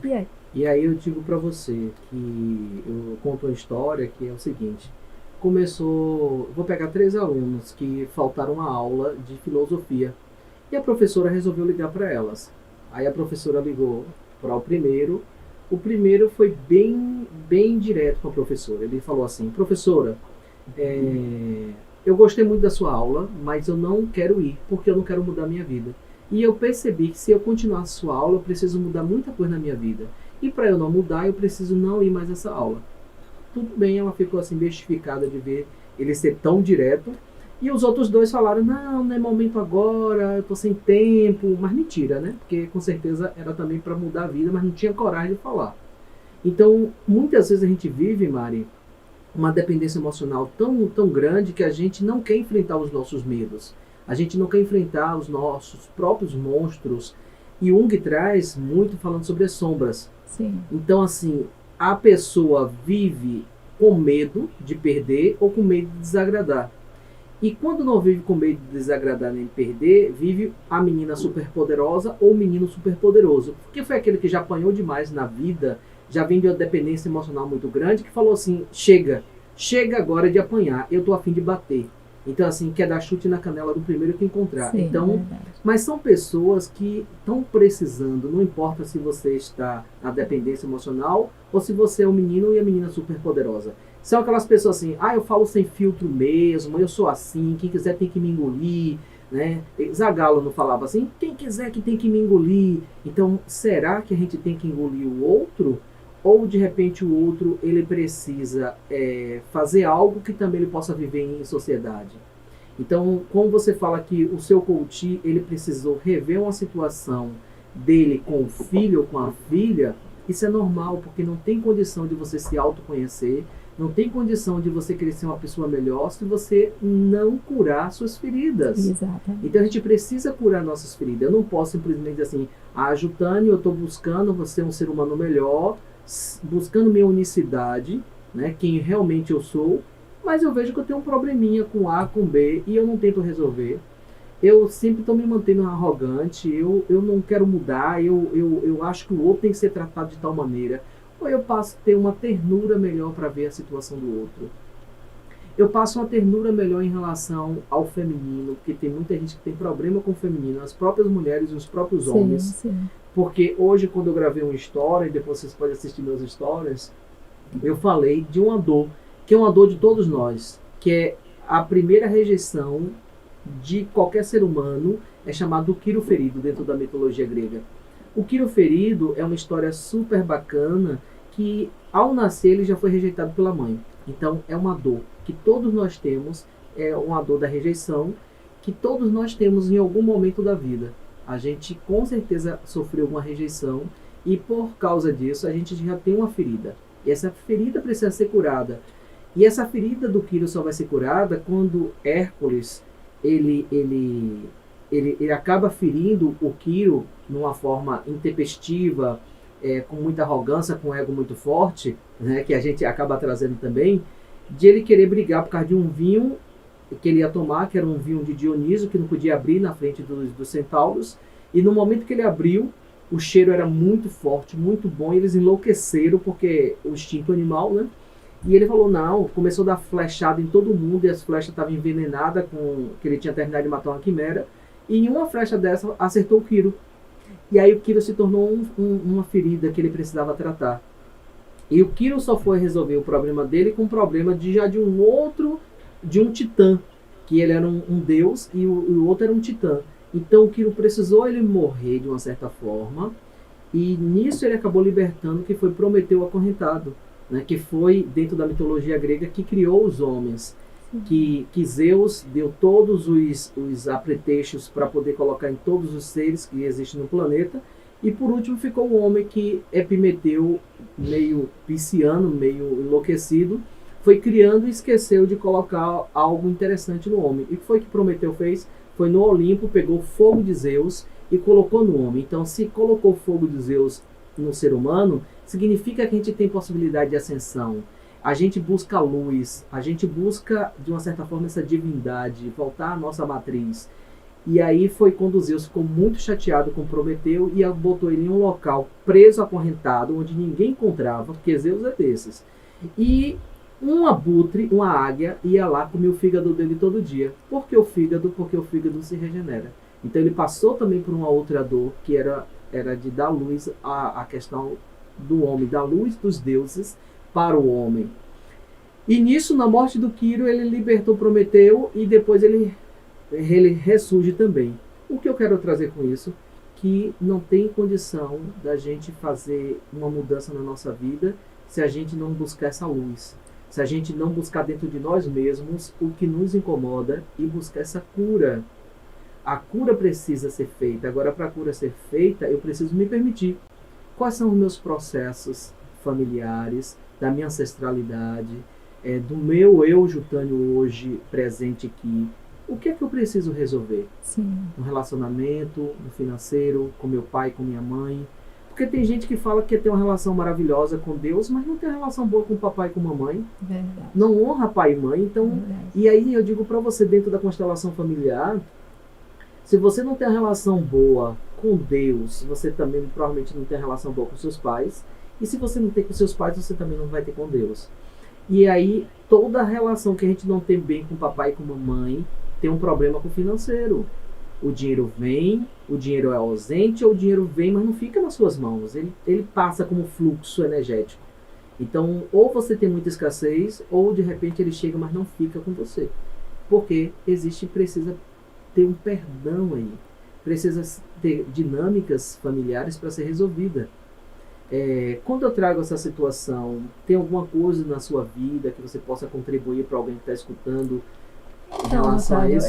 E aí? E aí eu digo para você que eu conto uma história que é o seguinte. Vou pegar 3 alunos que faltaram uma aula de filosofia. E a professora resolveu ligar para elas. Aí a professora ligou para o primeiro. O primeiro foi bem direto com a professora. Ele falou assim, professora, eu gostei muito da sua aula, mas eu não quero ir, porque eu não quero mudar a minha vida. E eu percebi que se eu continuar a sua aula, eu preciso mudar muita coisa na minha vida. E para eu não mudar, eu preciso não ir mais a essa aula. Tudo bem, ela ficou assim bestificada de ver ele ser tão direto. E os outros 2 falaram, não é momento agora, eu tô sem tempo. Mas mentira, né? Porque com certeza era também para mudar a vida, mas não tinha coragem de falar. Então, muitas vezes a gente vive, Mari, uma dependência emocional tão grande que a gente não quer enfrentar os nossos medos. A gente não quer enfrentar os nossos próprios monstros. E Jung traz muito falando sobre as sombras. Sim. Então, assim, a pessoa vive com medo de perder ou com medo de desagradar. E quando não vive com medo de desagradar nem perder, vive a menina superpoderosa ou o menino superpoderoso. Porque foi aquele que já apanhou demais na vida, já vem de uma dependência emocional muito grande, que falou assim, chega agora de apanhar, eu tô a fim de bater. Então, assim, quer dar chute na canela do primeiro que encontrar. Sim, então, mas são pessoas que estão precisando, não importa se você está na dependência emocional ou se você é o menino e a menina superpoderosa. São aquelas pessoas assim, eu falo sem filtro mesmo, eu sou assim, quem quiser tem que me engolir, né? Zagallo não falava assim, quem quiser que tem que me engolir. Então, será que a gente tem que engolir o outro? Ou, de repente, o outro ele precisa fazer algo que também ele possa viver em sociedade? Então, como você fala que o seu coach, ele precisou rever uma situação dele com o filho ou com a filha, isso é normal, porque não tem condição de você se autoconhecer, não tem condição de você querer ser uma pessoa melhor se você não curar suas feridas. Exatamente. Então a gente precisa curar nossas feridas. Eu não posso simplesmente dizer assim, Jutânia, eu estou buscando você um ser humano melhor, buscando minha unicidade, né, quem realmente eu sou, mas eu vejo que eu tenho um probleminha com A, com B, e eu não tento resolver. Eu sempre estou me mantendo arrogante, eu não quero mudar, eu acho que o outro tem que ser tratado de tal maneira. Ou eu passo a ter uma ternura melhor para ver a situação do outro. Eu passo uma ternura melhor em relação ao feminino, porque tem muita gente que tem problema com o feminino, as próprias mulheres e os próprios homens. Sim. Porque hoje, quando eu gravei uma história, e depois vocês podem assistir meus stories, eu falei de uma dor, que é uma dor de todos nós, que é a primeira rejeição de qualquer ser humano, é chamado do Quiro ferido dentro da mitologia grega. O Quiro ferido é uma história super bacana, que ao nascer ele já foi rejeitado pela mãe. Então é uma dor que todos nós temos, é uma dor da rejeição, que todos nós temos em algum momento da vida. A gente com certeza sofreu uma rejeição e por causa disso a gente já tem uma ferida. E essa ferida precisa ser curada. E essa ferida do Quiro só vai ser curada quando Hércules ele acaba ferindo o Quiro numa forma intempestiva, com muita arrogância, com um ego muito forte, né, que a gente acaba trazendo também, de ele querer brigar por causa de um vinho que ele ia tomar, que era um vinho de Dioniso, que não podia abrir na frente dos centauros, e no momento que ele abriu, o cheiro era muito forte, muito bom, e eles enlouqueceram, porque o instinto animal, né? E ele falou, não, começou a dar flechada em todo mundo, e as flechas estavam envenenadas, que ele tinha terminado de matar uma quimera, e em uma flecha dessa acertou o Quiro. E aí o Quiro se tornou uma ferida que ele precisava tratar. E o Quiro só foi resolver o problema dele com o problema de um titã, que ele era um deus e o outro era um titã. Então o Quiro precisou ele morrer de uma certa forma, e nisso ele acabou libertando, que foi Prometeu acorrentado, né, que foi dentro da mitologia grega que criou os homens. Que Zeus deu todos os apretextos para poder colocar em todos os seres que existem no planeta. E por último ficou o homem que Epimeteu, meio pisciano, meio enlouquecido, foi criando e esqueceu de colocar algo interessante no homem. E o que foi que Prometeu fez? Foi no Olimpo, pegou o fogo de Zeus e colocou no homem. Então, se colocou o fogo de Zeus no ser humano, significa que a gente tem possibilidade de ascensão. A gente busca a luz, a gente busca, de uma certa forma, essa divindade, voltar à nossa matriz. E aí foi quando Zeus ficou muito chateado com Prometeu e botou ele em um local preso, acorrentado, onde ninguém encontrava, porque Zeus é desses. E um abutre, uma águia, ia lá comer o fígado dele todo dia. Por que o fígado? Porque o fígado se regenera. Então ele passou também por uma outra dor, que era de dar luz à questão do homem, dar luz dos deuses para o homem. E nisso, na morte do Quiro, ele libertou Prometeu e depois ele ressurge também. O que eu quero trazer com isso? Que não tem condição da gente fazer uma mudança na nossa vida se a gente não buscar essa luz. Se a gente não buscar dentro de nós mesmos o que nos incomoda e buscar essa cura. A cura precisa ser feita. Agora, para a cura ser feita, eu preciso me permitir. Quais são os meus processos familiares, da minha ancestralidade? do meu eu, Jutânio, hoje presente aqui, o que é que eu preciso resolver? Sim. No relacionamento, no financeiro, com meu pai, com minha mãe. Porque tem gente que fala que tem uma relação maravilhosa com Deus, mas não tem uma relação boa com o papai e com a mamãe. Verdade. Não honra pai e mãe. Então, Verdade. e aí eu digo para você, dentro da constelação familiar, se você não tem uma relação boa com Deus, você também provavelmente não tem uma relação boa com seus pais. E se você não tem com seus pais, você também não vai ter com Deus. E aí, toda a relação que a gente não tem bem com o papai e com a mamãe, tem um problema com o financeiro. O dinheiro vem, o dinheiro é ausente, ou o dinheiro vem, mas não fica nas suas mãos. Ele passa como fluxo energético. Então, ou você tem muita escassez, ou de repente ele chega, mas não fica com você. Porque precisa ter um perdão aí. Precisa ter dinâmicas familiares para ser resolvida. Quando eu trago essa situação, tem alguma coisa na sua vida que você possa contribuir para alguém que está escutando? Então, Natália,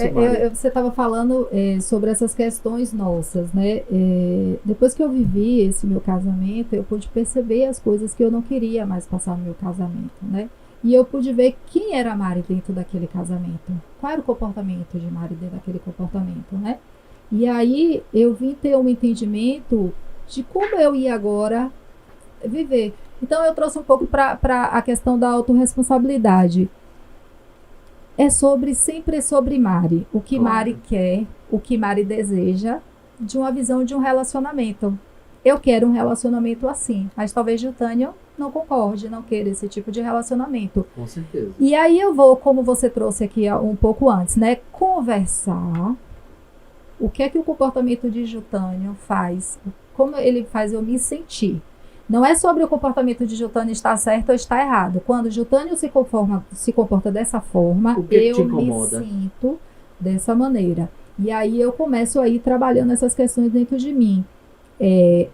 você estava falando sobre essas questões nossas, né? Depois que eu vivi esse meu casamento, eu pude perceber as coisas que eu não queria mais passar no meu casamento, né? E eu pude ver quem era a Mari dentro daquele casamento. Qual era o comportamento de Mari dentro daquele comportamento, né? E aí eu vim ter um entendimento de como eu ia agora viver. Então eu trouxe um pouco para a questão da autorresponsabilidade. Sempre sobre Mari. O que Mari quer, o que Mari deseja, de uma visão de um relacionamento. Eu quero um relacionamento assim, mas talvez Jutânio não concorde, não queira esse tipo de relacionamento. Com certeza. E aí eu vou, como você trouxe aqui um pouco antes, né? Conversar. O que é que o comportamento de Jutânio faz? Como ele faz eu me sentir? Não é sobre o comportamento de Jutânio estar certo ou estar errado. Quando Jutânio se comporta dessa forma, eu me sinto dessa maneira. E aí eu começo a ir trabalhando essas questões dentro de mim.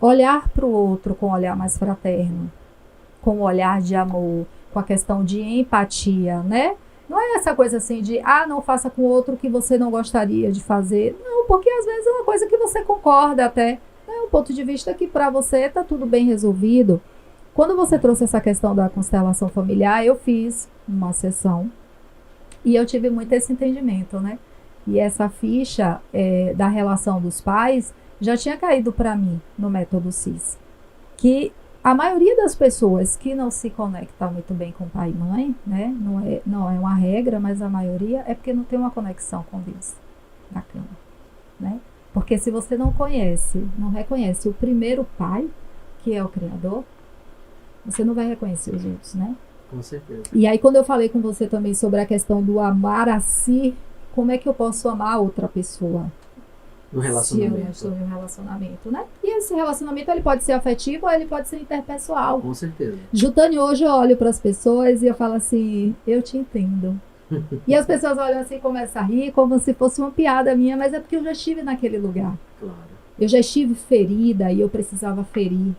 Olhar para o outro com um olhar mais fraterno, com um olhar de amor, com a questão de empatia, né? Não é essa coisa assim de, não faça com o outro o que você não gostaria de fazer. Não, porque às vezes é uma coisa que você concorda até. É um ponto de vista que para você está tudo bem resolvido. Quando você trouxe essa questão da constelação familiar, eu fiz uma sessão e eu tive muito esse entendimento, né? E essa ficha da relação dos pais já tinha caído para mim no método CIS. Que a maioria das pessoas que não se conecta muito bem com pai e mãe, né? Não é uma regra, mas a maioria é porque não tem uma conexão com Deus na cama, né? Porque se você não reconhece o primeiro pai, que é o Criador, você não vai reconhecer os outros, né? Com certeza. E aí quando eu falei com você também sobre a questão do amar a si, como é que eu posso amar outra pessoa? No relacionamento. Se eu não estou em um relacionamento, né? E esse relacionamento ele pode ser afetivo ou ele pode ser interpessoal. Com certeza. Jutânio, hoje eu olho para as pessoas e eu falo assim, eu te entendo. E as pessoas olham assim e começam a rir como se fosse uma piada minha, mas é porque eu já estive naquele lugar. Claro. Eu já estive ferida e eu precisava ferir.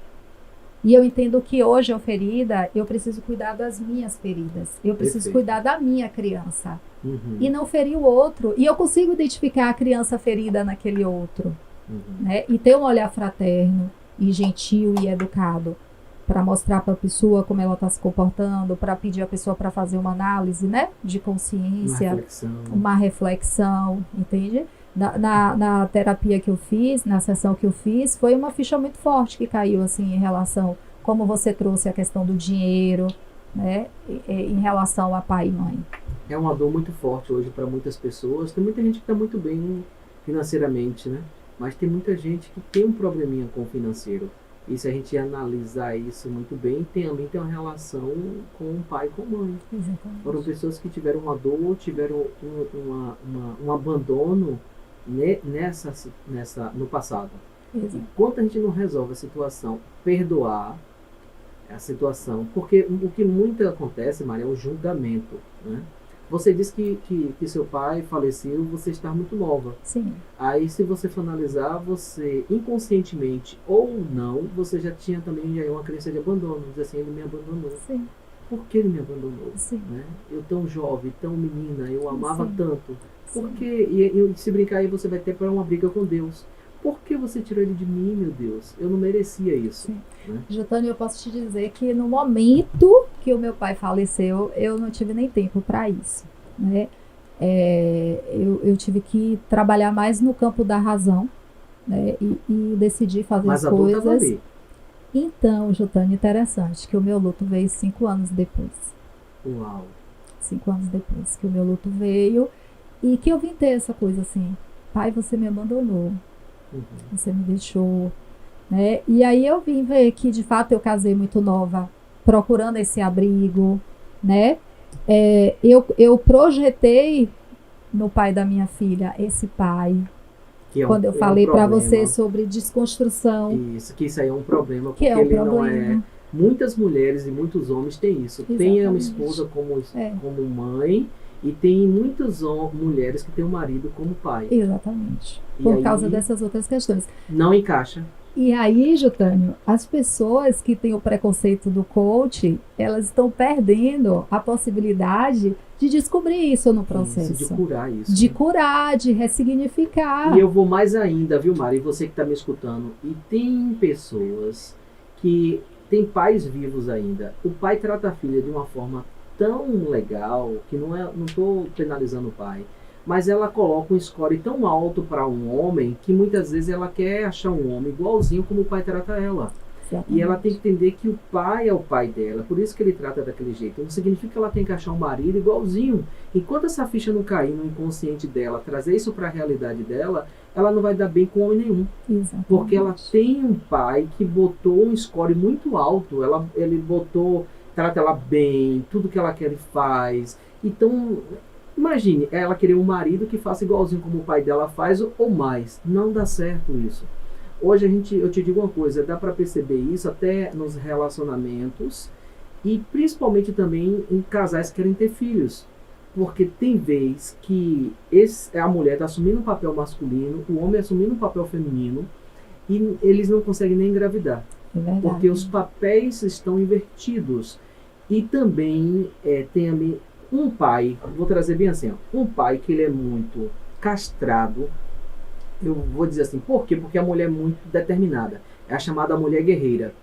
E eu entendo que hoje eu ferida, eu preciso cuidar das minhas feridas. Eu preciso cuidar da minha criança. Uhum. E não ferir o outro. E eu consigo identificar a criança ferida naquele outro. Né? E ter um olhar fraterno e gentil e educado para mostrar para a pessoa como ela está se comportando, para pedir a pessoa para fazer uma análise, né, de consciência, uma reflexão, entende? Na terapia que eu fiz, na sessão que eu fiz, foi uma ficha muito forte que caiu assim em relação, como você trouxe a questão do dinheiro, né, em relação a pai e mãe. É uma dor muito forte hoje para muitas pessoas. Tem muita gente que está muito bem financeiramente, né? Mas tem muita gente que tem um probleminha com o financeiro. E se a gente analisar isso muito bem, também tem uma relação com o pai e com a mãe. Exatamente. Foram pessoas que tiveram uma dor, tiveram um abandono no passado. Exato. Enquanto a gente não resolve a situação, perdoar a situação, porque o que muito acontece, Maria, é o julgamento, né? Você disse que seu pai faleceu, você está muito nova. Sim. Aí, se você for analisar, você, inconscientemente ou não, você já tinha também uma crença de abandono. Diz assim, ele me abandonou. Sim. Por que ele me abandonou? Sim. Né? Eu tão jovem, tão menina, eu amava Sim. tanto. Sim. Porque, e se brincar aí, você vai ter para uma briga com Deus. Por que você tirou ele de mim, meu Deus? Eu não merecia isso. Sim. Né? Jotânio, eu posso te dizer que no momento que o meu pai faleceu, eu não tive nem tempo para isso, né? Eu tive que trabalhar mais no campo da razão, né? E decidi fazer Mas as a dor estava coisas. ali. Então, Jotânio, interessante que o meu luto veio 5 anos depois. Uau. 5 anos depois que o meu luto veio e que eu vim ter essa coisa assim, pai, você me abandonou, você me deixou, né? E aí eu vim ver que de fato eu casei muito nova, procurando esse abrigo, né? Eu projetei no pai da minha filha esse pai. Que Quando eu falei para você sobre desconstrução. Isso, que isso aí é um problema, porque que é um ele problema. não é... Muitas mulheres e muitos homens têm isso. Exatamente. Tem uma esposa como mãe e tem muitas mulheres que têm um marido como pai. Exatamente. E Por aí, causa dessas outras questões. Não encaixa. E aí, Jotânio, as pessoas que têm o preconceito do coach, elas estão perdendo a possibilidade de descobrir isso no processo. Isso, de curar isso. De curar, de ressignificar. E eu vou mais ainda, viu, Mari? E você que está me escutando. E tem pessoas que têm pais vivos ainda. O pai trata a filha de uma forma tão legal, que não estou penalizando o pai, mas ela coloca um score tão alto para um homem que muitas vezes ela quer achar um homem igualzinho como o pai trata ela. Exatamente. E ela tem que entender que o pai é o pai dela, por isso que ele trata daquele jeito. Não significa que ela tem que achar um marido igualzinho. Enquanto essa ficha não cair no inconsciente dela, trazer isso para a realidade dela, ela não vai dar bem com homem nenhum. Exatamente. Porque ela tem um pai que botou um score muito alto, ele trata ela bem, tudo que ela quer ele faz. Então, imagine, ela querer um marido que faça igualzinho como o pai dela faz ou mais. Não dá certo isso. Hoje eu te digo uma coisa, dá para perceber isso até nos relacionamentos e principalmente também em casais que querem ter filhos. Porque tem vez que a mulher está assumindo um papel masculino, o homem assumindo um papel feminino e eles não conseguem nem engravidar. É verdade. Porque os papéis estão invertidos. E também tem um pai, vou trazer bem assim, um pai que ele é muito castrado. Eu vou dizer assim, por quê? Porque a mulher é muito determinada. É a chamada mulher guerreira.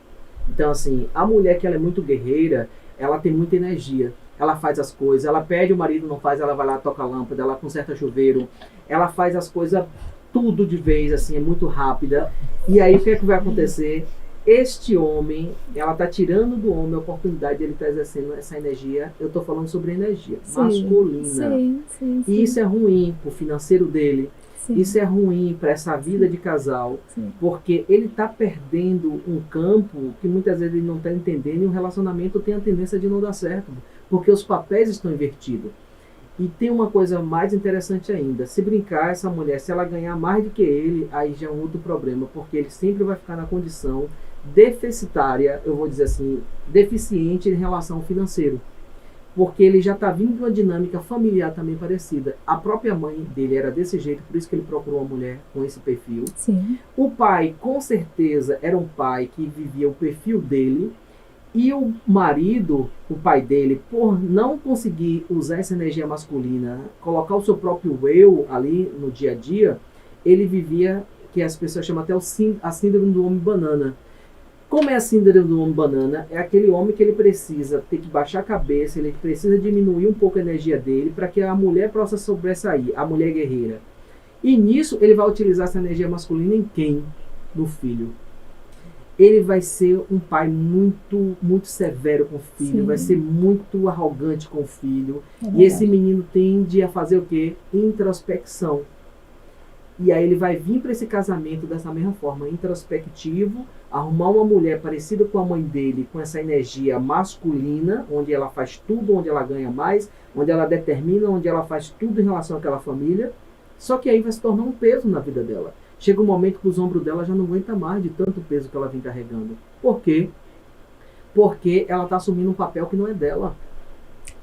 Então assim, a mulher que ela é muito guerreira, ela tem muita energia. Ela faz as coisas, ela pede, o marido não faz, ela vai lá, toca a lâmpada, ela conserta chuveiro. Ela faz as coisas tudo de vez, assim, é muito rápida. E aí o que é que vai acontecer? Este homem, ela está tirando do homem a oportunidade de ele estar exercendo essa energia. Eu estou falando sobre energia masculina. Sim. E isso é ruim para o financeiro dele. Sim. Isso é ruim para essa vida de casal. Sim. Porque ele está perdendo um campo que muitas vezes ele não está entendendo e o relacionamento tem a tendência de não dar certo. Porque os papéis estão invertidos. E tem uma coisa mais interessante ainda. Se brincar, essa mulher, se ela ganhar mais do que ele, aí já é um outro problema. Porque ele sempre vai ficar na condição deficitária, eu vou dizer assim, deficiente em relação ao financeiro. Porque ele já está vindo de uma dinâmica familiar também parecida. A própria mãe dele era desse jeito, por isso que ele procurou uma mulher com esse perfil. Sim. O pai, com certeza, era um pai que vivia o perfil dele. E o marido, o pai dele, por não conseguir usar essa energia masculina, colocar o seu próprio eu ali no dia a dia, ele vivia, que as pessoas chamam até a síndrome do homem banana. Como é a síndrome do homem banana? É aquele homem que ele precisa ter que baixar a cabeça, ele precisa diminuir um pouco a energia dele para que a mulher possa sobressair, a mulher guerreira. E nisso ele vai utilizar essa energia masculina em quem? No filho. Ele vai ser um pai muito, muito severo com o filho, Sim. vai ser muito arrogante com o filho. É E esse menino tende a fazer o quê? Introspecção. E aí ele vai vir para esse casamento dessa mesma forma, introspectivo, arrumar uma mulher parecida com a mãe dele, com essa energia masculina, onde ela faz tudo, onde ela ganha mais, onde ela determina, onde ela faz tudo em relação àquela família. Só que aí vai se tornar um peso na vida dela. Chega um momento que os ombros dela já não aguentam mais de tanto peso que ela vem carregando. Por quê? Porque ela está assumindo um papel que não é dela.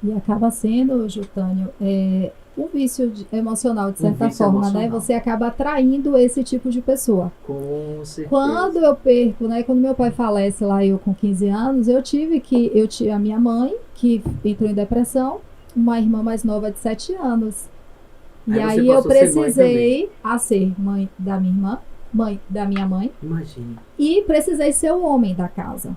E acaba sendo, Jotânio, um vício emocional, de certa forma, emocional. né? Você acaba atraindo esse tipo de pessoa. Com certeza. Quando eu perco, né? Quando meu pai falece lá, eu com 15 anos, eu tive a minha mãe, que entrou em depressão, uma irmã mais nova de 7 anos. E aí eu precisei ser mãe da minha irmã, da minha mãe. Imagine. E precisei ser o homem da casa.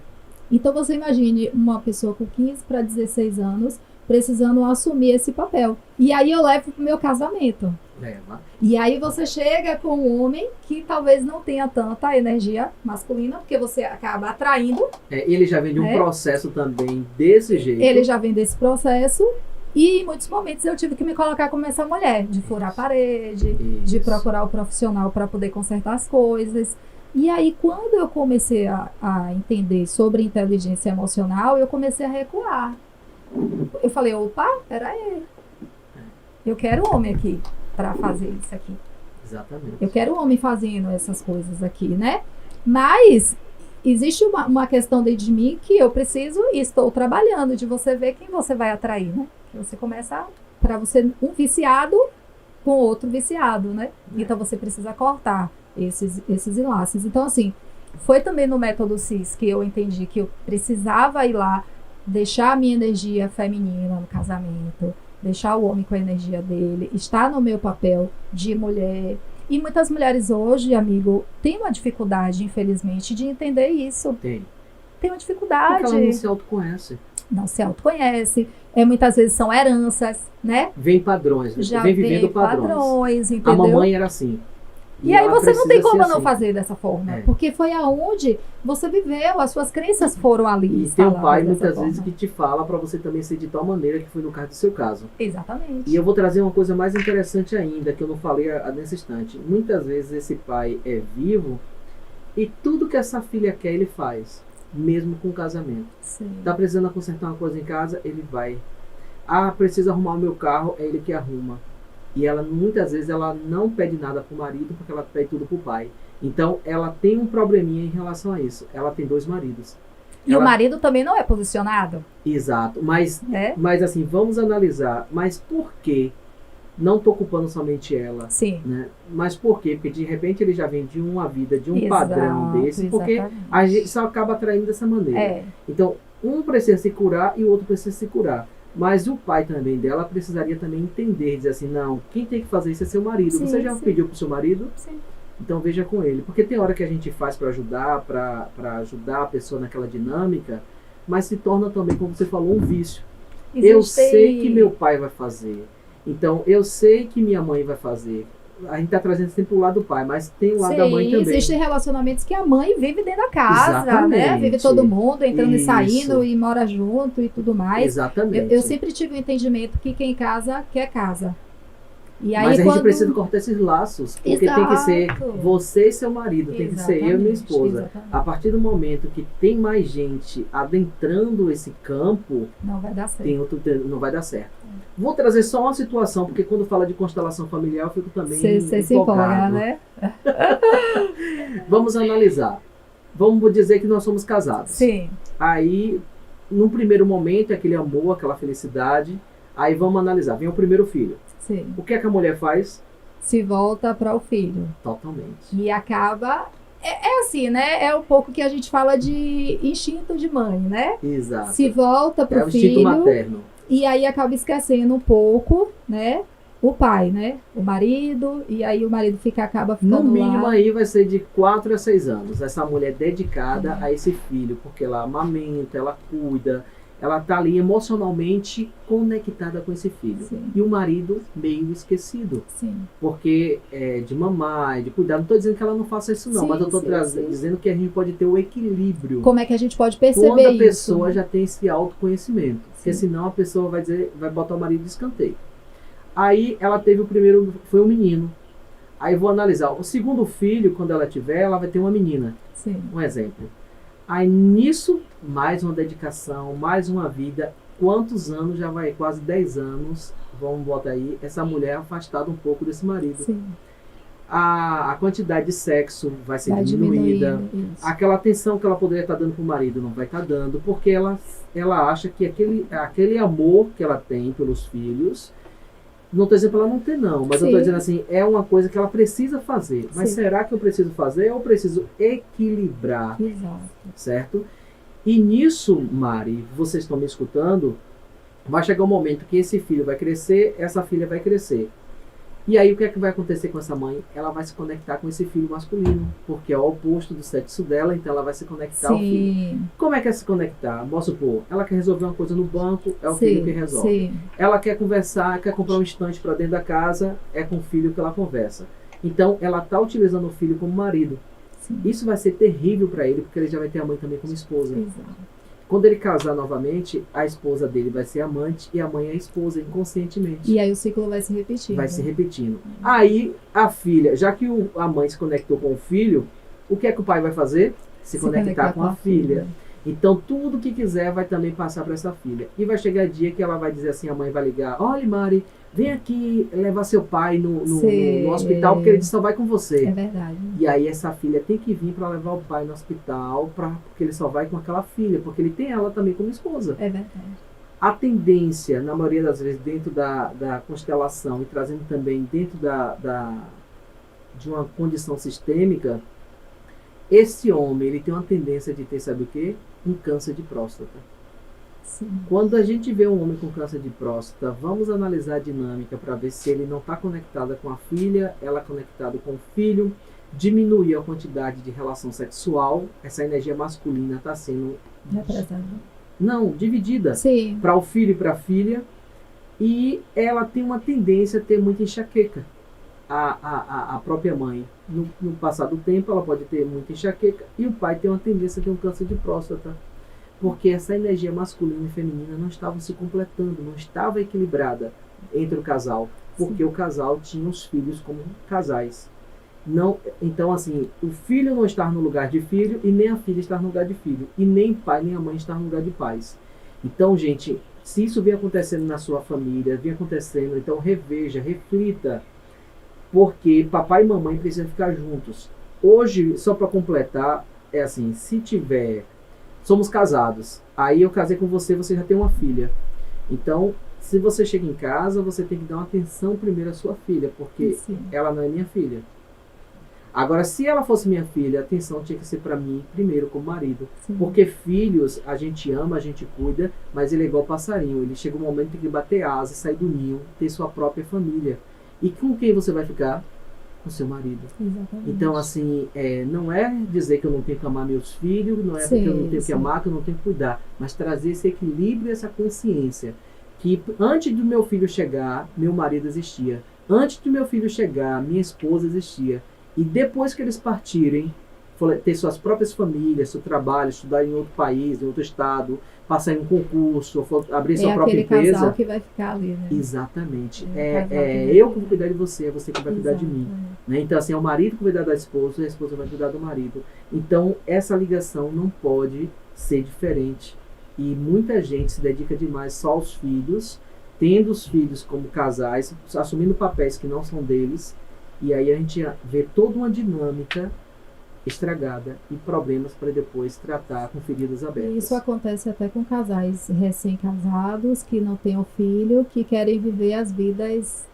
Então você imagine uma pessoa com 15 para 16 anos precisando assumir esse papel. E aí eu levo pro meu casamento. Leva. E aí você chega com um homem que talvez não tenha tanta energia masculina, porque você acaba atraindo. Ele já vem de um processo também desse jeito. Ele já vem desse processo. E em muitos momentos eu tive que me colocar como essa mulher, de furar a parede, de procurar o profissional para poder consertar as coisas. E aí, quando eu comecei a entender sobre inteligência emocional, eu comecei a recuar. Eu falei, opa, peraí. Eu quero homem aqui para fazer isso aqui. Exatamente. Eu quero homem fazendo essas coisas aqui, né? Mas existe uma questão dentro de mim que eu preciso e estou trabalhando, de você ver quem você vai atrair, né? Você começa, para você, um viciado com outro viciado, né? Então você precisa cortar esses enlaces. Então, assim, foi também no método CIS que eu entendi que eu precisava ir lá, deixar a minha energia feminina no casamento, deixar o homem com a energia dele, estar no meu papel de mulher. E muitas mulheres hoje, amigo, têm uma dificuldade, infelizmente, de entender isso. Tem uma dificuldade. Porque ela não se autoconhece. Não se autoconhece. Muitas vezes são heranças, né? Vem padrões. Já vem vivendo padrões. Entendeu? A mamãe era assim. E aí você não tem como não assim. fazer dessa forma. Porque foi aonde você viveu, as suas crenças foram ali. E tem um pai muitas vezes que te fala para você também ser de tal maneira, que foi no caso do seu caso. Exatamente. E eu vou trazer uma coisa mais interessante ainda, que eu não falei nesse instante. Muitas vezes esse pai é vivo e tudo que essa filha quer ele faz, mesmo com o casamento. Sim. Tá precisando consertar uma coisa em casa, ele vai. Precisa arrumar o meu carro, é ele que arruma. E ela, muitas vezes, ela não pede nada pro marido, porque ela pede tudo pro pai. Então, ela tem um probleminha em relação a isso. Ela tem 2 maridos. E o marido também não é posicionado? Exato. Mas assim, vamos analisar. Mas por quê? Não estou culpando somente ela. Sim. Né? Mas por quê? Porque, de repente, ele já vem de uma vida, de um padrão desse. Porque a gente só acaba atraindo dessa maneira. Então, um precisa se curar e o outro precisa se curar. Mas o pai também dela precisaria também entender, dizer assim, não, quem tem que fazer isso é seu marido. Sim, você já pediu pro seu marido? Sim. Então veja com ele. Porque tem hora que a gente faz para ajudar, para ajudar a pessoa naquela dinâmica, mas se torna também, como você falou, um vício. Eu sei que meu pai vai fazer. Então eu sei que minha mãe vai fazer. A gente está trazendo sempre o lado do pai, mas tem o lado da mãe também. Existem relacionamentos que a mãe vive dentro da casa, né? Vive todo mundo entrando e saindo e mora junto e tudo mais. Exatamente. Eu sempre tive o entendimento que quem casa, quer casa. E aí, mas a gente precisa cortar esses laços, porque tem que ser você e seu marido, tem que ser eu e minha esposa. Exatamente. A partir do momento que tem mais gente adentrando esse campo, não vai dar certo. Não vai dar certo. Vou trazer só uma situação, porque quando fala de constelação familiar, eu fico também Você se empolga, né? Vamos analisar. Vamos dizer que nós somos casados. Sim. Aí, num primeiro momento, aquele amor, aquela felicidade. Aí vamos analisar. Vem o primeiro filho. Sim. O que é que a mulher faz? Se volta para o filho. Totalmente. E acaba... É assim, né? É um pouco que a gente fala de instinto de mãe, né? Exato. Se volta para o filho. É o instinto materno. E aí acaba esquecendo um pouco, né? O pai, né? O marido. E aí o marido acaba ficando no mínimo lá. Aí vai ser de 4 a 6 anos. Essa mulher dedicada a esse filho. Porque ela amamenta, ela cuida. Ela tá ali emocionalmente conectada com esse filho. Sim. E o marido meio esquecido. Sim. Porque é de mamar, de cuidar. Não estou dizendo que ela não faça isso não, mas eu estou dizendo que a gente pode ter o equilíbrio. Como é que a gente pode perceber isso? Quando a pessoa já tem esse autoconhecimento. Porque senão a pessoa vai botar o marido de escanteio. Aí ela teve o primeiro, foi um menino. Aí vou analisar. O segundo filho, quando ela tiver, ela vai ter uma menina. Sim. Um exemplo. Aí nisso, mais uma dedicação, mais uma vida. Quantos anos? Já vai quase 10 anos, vamos botar aí, essa mulher afastada um pouco desse marido. Sim. A quantidade de sexo vai ser diminuída. Aquela atenção que ela poderia estar dando para o marido não vai estar dando, porque ela acha que aquele amor que ela tem pelos filhos, não estou dizendo para ela não ter não, mas eu estou dizendo assim, é uma coisa que ela precisa fazer. Mas será que eu preciso fazer ou eu preciso equilibrar? Exato. Certo? E nisso, Mari, vocês estão me escutando, vai chegar um momento que esse filho vai crescer, essa filha vai crescer. E aí o que é que vai acontecer com essa mãe? Ela vai se conectar com esse filho masculino, porque é o oposto do sexo dela, então ela vai se conectar ao filho. Sim, Como é que é se conectar? Vamos supor, ela quer resolver uma coisa no banco, é o sim, filho que resolve. sim. Ela quer conversar, quer comprar um estante para dentro da casa, é com o filho que ela conversa. Então ela está utilizando o filho como marido. Sim. Isso vai ser terrível para ele, porque ele já vai ter a mãe também como esposa. Exato. Quando ele casar novamente, a esposa dele vai ser amante e a mãe é a esposa, inconscientemente. E aí o ciclo vai se repetir. Vai se repetindo. Aí a filha, já que a mãe se conectou com o filho, o que é que o pai vai fazer? Se conectar com a filha. Então tudo que quiser vai também passar para essa filha. E vai chegar dia que ela vai dizer assim, a mãe vai ligar, olha Mari, vem aqui levar seu pai no hospital, porque ele só vai com você. É verdade. E aí essa filha tem que vir para levar o pai no hospital, porque ele só vai com aquela filha, porque ele tem ela também como esposa. É verdade. A tendência, na maioria das vezes, dentro da constelação e trazendo também dentro de uma condição sistêmica, esse homem ele tem uma tendência de ter, sabe o quê? Um câncer de próstata. Sim. Quando a gente vê um homem com câncer de próstata, vamos analisar a dinâmica para ver se ele não está conectado com a filha, ela conectada com o filho, diminuir a quantidade de relação sexual, essa energia masculina está sendo dividida para o filho e para a filha, e ela tem uma tendência a ter muita enxaqueca. A própria mãe, no passar do tempo, ela pode ter muita enxaqueca, e o pai tem uma tendência a ter um câncer de próstata. Porque essa energia masculina e feminina não estavam se completando, não estava equilibrada entre o casal, porque o casal tinha os filhos como casais. Não, então, assim, o filho não estar no lugar de filho e nem a filha estar no lugar de filho, e nem o pai nem a mãe estar no lugar de pais. Então, gente, se isso vem acontecendo na sua família, vem acontecendo, então reveja, reflita, porque papai e mamãe precisam ficar juntos. Hoje, só para completar, é assim, se tiver... Somos casados. Aí eu casei com você, você já tem uma filha. Então, se você chega em casa, você tem que dar uma atenção primeiro à sua filha, porque ela não é minha filha. Agora, se ela fosse minha filha, a atenção tinha que ser para mim primeiro, como marido. Sim. Porque filhos, a gente ama, a gente cuida, mas ele é igual passarinho. Ele chega um momento que tem que bater asa, sair do ninho, ter sua própria família. E com quem você vai ficar? Com seu marido. Exatamente. Então, assim, não é dizer que eu não tenho que amar meus filhos, não é porque eu não tenho que amar, que eu não tenho que cuidar, mas trazer esse equilíbrio, essa consciência, que antes do meu filho chegar, meu marido existia. Antes do meu filho chegar, minha esposa existia. E depois que eles partirem, ter suas próprias famílias, seu trabalho, estudar em outro país, em outro estado, passar em um concurso, abrir sua própria empresa. É aquele casal que vai ficar ali, né? Exatamente. Eu que vou cuidar de você, é você que vai cuidar de mim. Né? Então, assim, é o marido que vai cuidar da esposa, a esposa vai cuidar do marido. Então, essa ligação não pode ser diferente. E muita gente se dedica demais só aos filhos, tendo os filhos como casais, assumindo papéis que não são deles, e aí a gente vê toda uma dinâmica estragada e problemas para depois tratar com feridas abertas. Isso acontece até com casais recém-casados que não têm o filho, que querem viver as vidas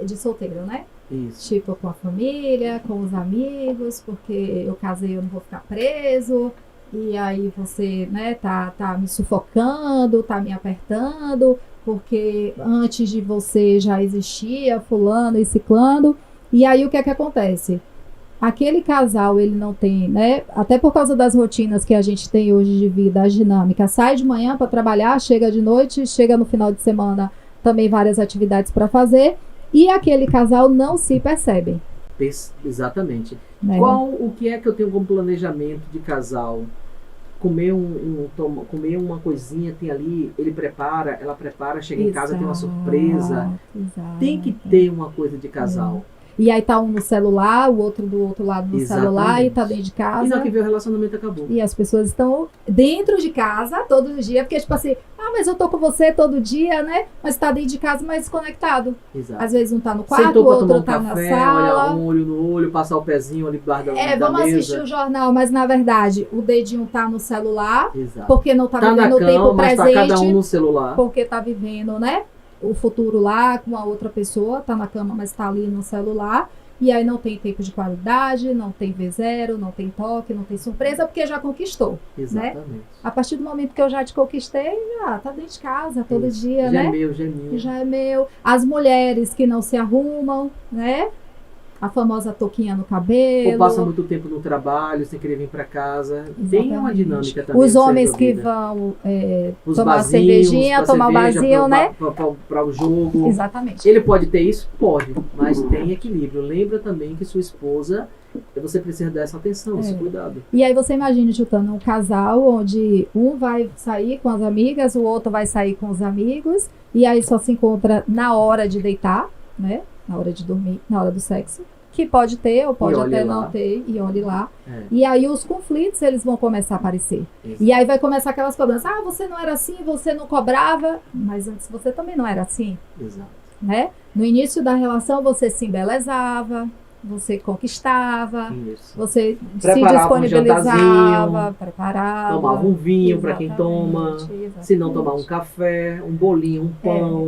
de solteiro, né? Isso. Tipo, com a família, com os amigos, porque eu casei, eu não vou ficar preso, e aí você, né, tá me sufocando, tá me apertando, porque antes de você já existia fulano e ciclano, e aí o que é que acontece? Aquele casal, ele não tem, né, até por causa das rotinas que a gente tem hoje de vida, as dinâmicas, sai de manhã para trabalhar, chega de noite, chega no final de semana, também várias atividades para fazer, e aquele casal não se percebe. Exatamente. Né? O que é que eu tenho como planejamento de casal? Comer uma coisinha, tem ali, ele prepara, ela prepara, chega em casa, tem uma surpresa. Tem que ter uma coisa de casal. E aí tá um no celular, o outro do outro lado no celular, e tá dentro de casa. E não que vê o relacionamento acabou. E as pessoas estão dentro de casa todos os dias, porque tipo assim, mas eu tô com você todo dia, né? Mas tá dentro de casa, mas desconectado. Exato. Às vezes um tá no quarto, sentou o outro tomar um tá café, na sala. Olhar um olho no olho, passar o pezinho ali embaixo da mesa. Vamos assistir o jornal, mas na verdade o dedinho tá no celular. Exato. Porque não tá vivendo o tempo presente. Tá cada um no celular. Porque tá vivendo, né? O futuro lá com a outra pessoa, tá na cama, mas tá ali no celular. E aí não tem tempo de qualidade, não tem V0, não tem toque, não tem surpresa, porque já conquistou. Exatamente. Né? A partir do momento que eu já te conquistei, já tá dentro de casa todo dia, já né? É meu, já é meu. Já é meu. As mulheres que não se arrumam, né? A famosa touquinha no cabelo. Ou passa muito tempo no trabalho, sem querer vir para casa. Exatamente. Tem uma dinâmica também. Os homens que vão os tomar barzinhos, cervejinha, tomar um barzinho, né? Para o jogo. Exatamente. Ele pode ter isso? Pode, mas tem equilíbrio. Lembra também que sua esposa, você precisa dar essa atenção, esse cuidado. E aí você imagina, chutando um casal onde um vai sair com as amigas, o outro vai sair com os amigos, e aí só se encontra na hora de deitar, né? Na hora de dormir, na hora do sexo, que pode ter ou pode até não ter, e olhe lá. E aí os conflitos, eles vão começar a aparecer. Exato. E aí vai começar aquelas cobranças, você não era assim, você não cobrava, mas antes você também não era assim. Exato. Né? No início da relação você se embelezava, você conquistava, você preparava se disponibilizava, preparava. Tomava um vinho para quem toma, se não tomar um café, um bolinho, um pão,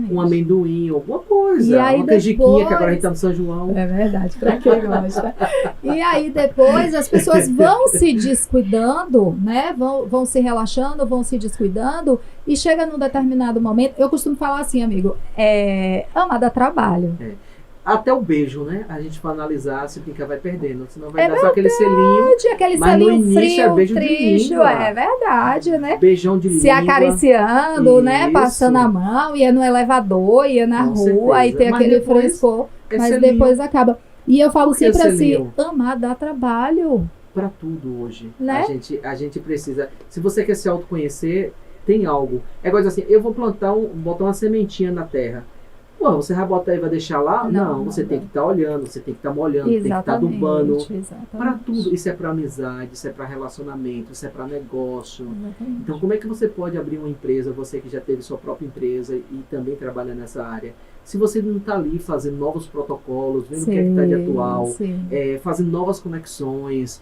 um amendoim, alguma coisa, uma canjiquinha, que agora a gente tá no São João. É verdade, para quem gosta. E aí depois as pessoas vão se descuidando, né? Vão se relaxando, vão se descuidando, e chega num determinado momento, eu costumo falar assim, amigo, amar dá trabalho. Até o beijo, né? A gente vai analisar se fica vai perdendo, senão vai dar só aquele selinho. Aquele mas selinho no início frio, é beijo triste, de língua. é verdade, né? Beijão de língua. Se acariciando, né? Passando a mão, ia no elevador, ia na rua, aí tem aquele frescor, mas depois acaba. E eu falo sempre assim, amar dá trabalho. Para tudo hoje, né? A gente precisa. Se você quer se autoconhecer, tem algo. É coisa assim, eu vou botar uma sementinha na terra. Pô, você vai botar e vai deixar lá? Não, você tem que estar olhando, você tem que estar molhando, tem que estar adubando. Para tudo. Isso é para amizade, isso é para relacionamento, isso é para negócio. Exatamente. Então, como é que você pode abrir uma empresa, você que já teve sua própria empresa e também trabalha nessa área, se você não está ali fazendo novos protocolos, vendo o que é que está de atual, fazendo novas conexões,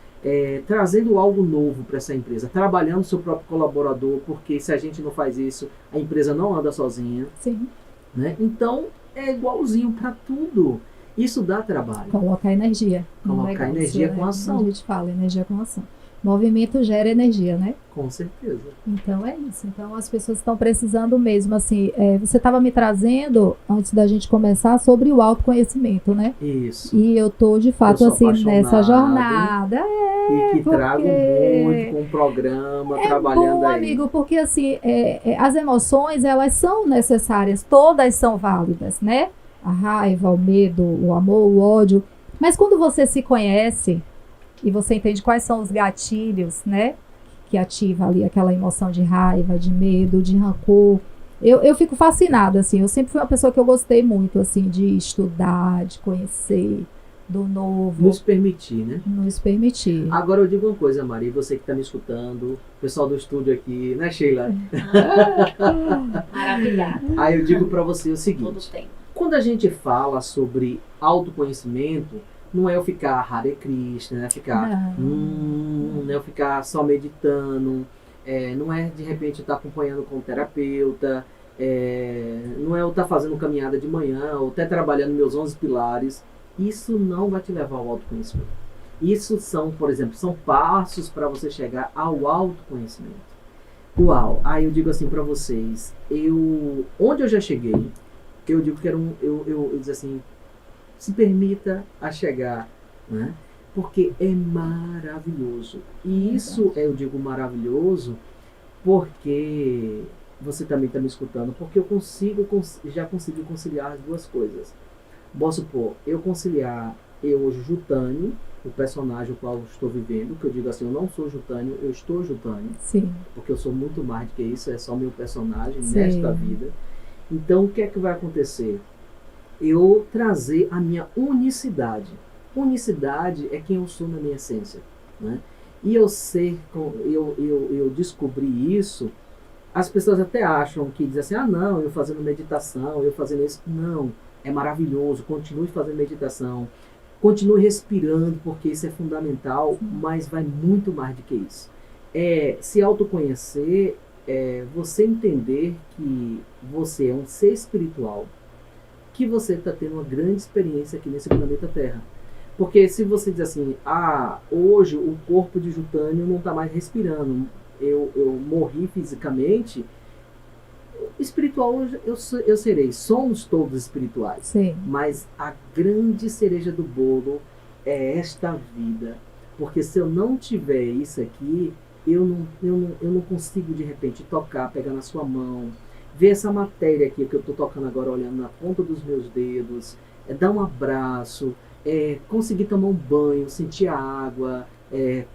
trazendo algo novo para essa empresa, trabalhando o seu próprio colaborador, porque se a gente não faz isso, a empresa não anda sozinha. Sim. Né? Então, é igualzinho para tudo. Isso dá trabalho. Colocar energia. Colocar energia com ação. A gente fala, energia com ação. Movimento gera energia, né? Com certeza. Então é isso. Então as pessoas estão precisando mesmo, assim, você estava me trazendo, antes da gente começar, sobre o autoconhecimento, né? Isso. E eu tô, de fato, assim, nessa jornada. E que trago muito com o programa, trabalhando bom, aí. Amigo, porque assim, as emoções, elas são necessárias, todas são válidas, né? A raiva, o medo, o amor, o ódio. Mas quando você se conhece e você entende quais são os gatilhos, né? Que ativa ali aquela emoção de raiva, de medo, de rancor. Eu fico fascinada, assim. Eu sempre fui uma pessoa que eu gostei muito, assim, de estudar, de conhecer do novo. Nos permitir, né? Nos permitir. Agora eu digo uma coisa, Maria, você que está me escutando, o pessoal do estúdio aqui, né, Sheila? Maravilhada. Aí eu digo para você o seguinte. Todo tempo. Quando a gente fala sobre autoconhecimento, não é eu ficar Hare Krishna, né? Não é eu ficar só meditando, não é de repente eu estar acompanhando com um terapeuta, não é eu estar fazendo caminhada de manhã ou até trabalhando meus 11 pilares. Isso não vai te levar ao autoconhecimento. Isso são, por exemplo, são passos para você chegar ao autoconhecimento. Uau! Aí eu digo assim para vocês, onde eu já cheguei, eu digo que eu digo assim, se permita a chegar, né? Porque é maravilhoso. E isso eu digo maravilhoso porque você também está me escutando, porque eu já consegui conciliar as duas coisas. Posso supor, eu conciliar hoje Jutânio, o personagem o qual eu estou vivendo, que eu digo assim, eu não sou Jutânio, eu estou Jutânio. Sim. Porque eu sou muito mais do que isso, é só meu personagem nesta vida. Então, o que é que vai acontecer? Eu trazer a minha unicidade. Unicidade é quem eu sou na minha essência, né? E eu descobri isso. As pessoas até acham que dizem assim, não, eu fazendo meditação, eu fazendo isso. Não, é maravilhoso, continue fazendo meditação, continue respirando, porque isso é fundamental, mas vai muito mais do que isso. Se autoconhecer, você entender que você é um ser espiritual, que você está tendo uma grande experiência aqui nesse planeta Terra. Porque se você diz assim, hoje o corpo de Jutânio não está mais respirando, eu morri fisicamente, espiritual eu serei, somos todos espirituais. Sim. Mas a grande cereja do bolo é esta vida. Porque se eu não tiver isso aqui, eu não consigo de repente tocar, pegar na sua mão, ver essa matéria aqui que eu estou tocando agora, olhando na ponta dos meus dedos, dar um abraço, conseguir tomar um banho, sentir a água,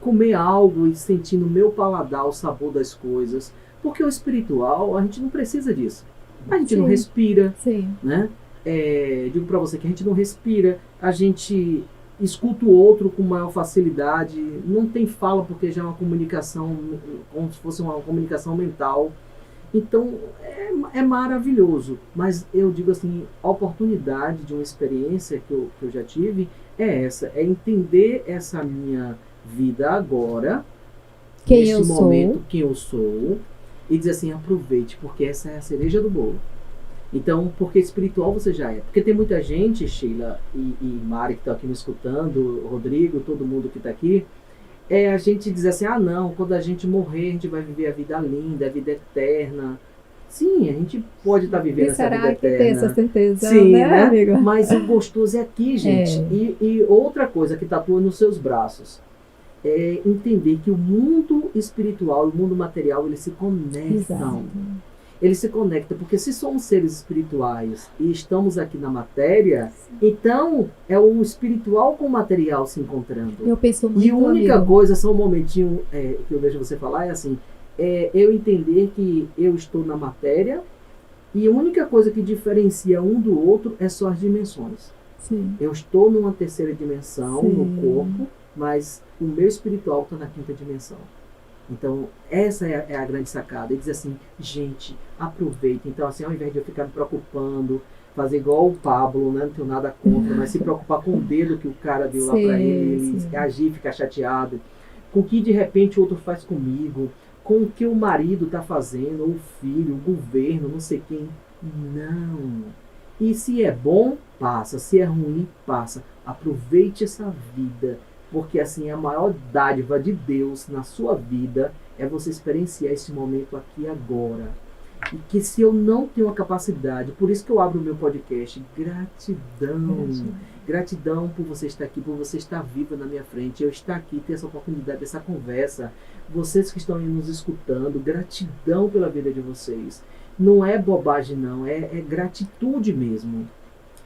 comer algo e sentir no meu paladar o sabor das coisas. Porque o espiritual, a gente não precisa disso. A gente não respira, Sim. né? Digo para você que a gente não respira, a gente escuta o outro com maior facilidade, não tem fala porque já é uma comunicação, como se fosse uma comunicação mental. Então, é maravilhoso. Mas eu digo assim, a oportunidade de uma experiência que eu já tive é essa, é entender essa minha vida agora, neste momento, quem eu sou, e dizer assim, aproveite, porque essa é a cereja do bolo. Então, porque espiritual você já é. Porque tem muita gente, Sheila e Mari, que estão aqui me escutando, Rodrigo, todo mundo que está aqui, a gente diz assim, não, quando a gente morrer, a gente vai viver a vida linda, a vida eterna. Sim, a gente pode estar vivendo essa vida eterna. Será que tem essa certeza, sim, né, amigo? Mas o gostoso é aqui, gente. E outra coisa que tatua nos seus braços é entender que o mundo espiritual e o mundo material, eles se conectam. Exato. Eles se conectam, porque se somos seres espirituais e estamos aqui na matéria, então é o espiritual com o material se encontrando. Eu penso muito, e a única amigo, coisa, só um momentinho que eu deixo você falar, é assim, eu entender que eu estou na matéria e a única coisa que diferencia um do outro é só as dimensões. Sim. Eu estou numa terceira dimensão, Sim. no corpo, mas o meu espiritual está na quinta dimensão. Então, essa é a grande sacada. Ele diz assim, gente, aproveita. Então, assim, ao invés de eu ficar me preocupando, fazer igual o Pablo, né? Não tenho nada contra, mas se preocupar com o dedo que o cara deu lá pra ele agir, ficar chateado, com o que de repente o outro faz comigo, com o que o marido tá fazendo, ou o filho, o governo, não sei quem. Não. E se é bom, passa. Se é ruim, passa. Aproveite essa vida. Porque assim, a maior dádiva de Deus na sua vida é você experienciar esse momento aqui e agora. E que se eu não tenho a capacidade, por isso que eu abro o meu podcast, gratidão. Gratidão por você estar aqui, por você estar viva na minha frente, eu estar aqui, ter essa oportunidade, essa conversa. Vocês que estão aí nos escutando, gratidão pela vida de vocês. Não é bobagem não, é gratitude mesmo.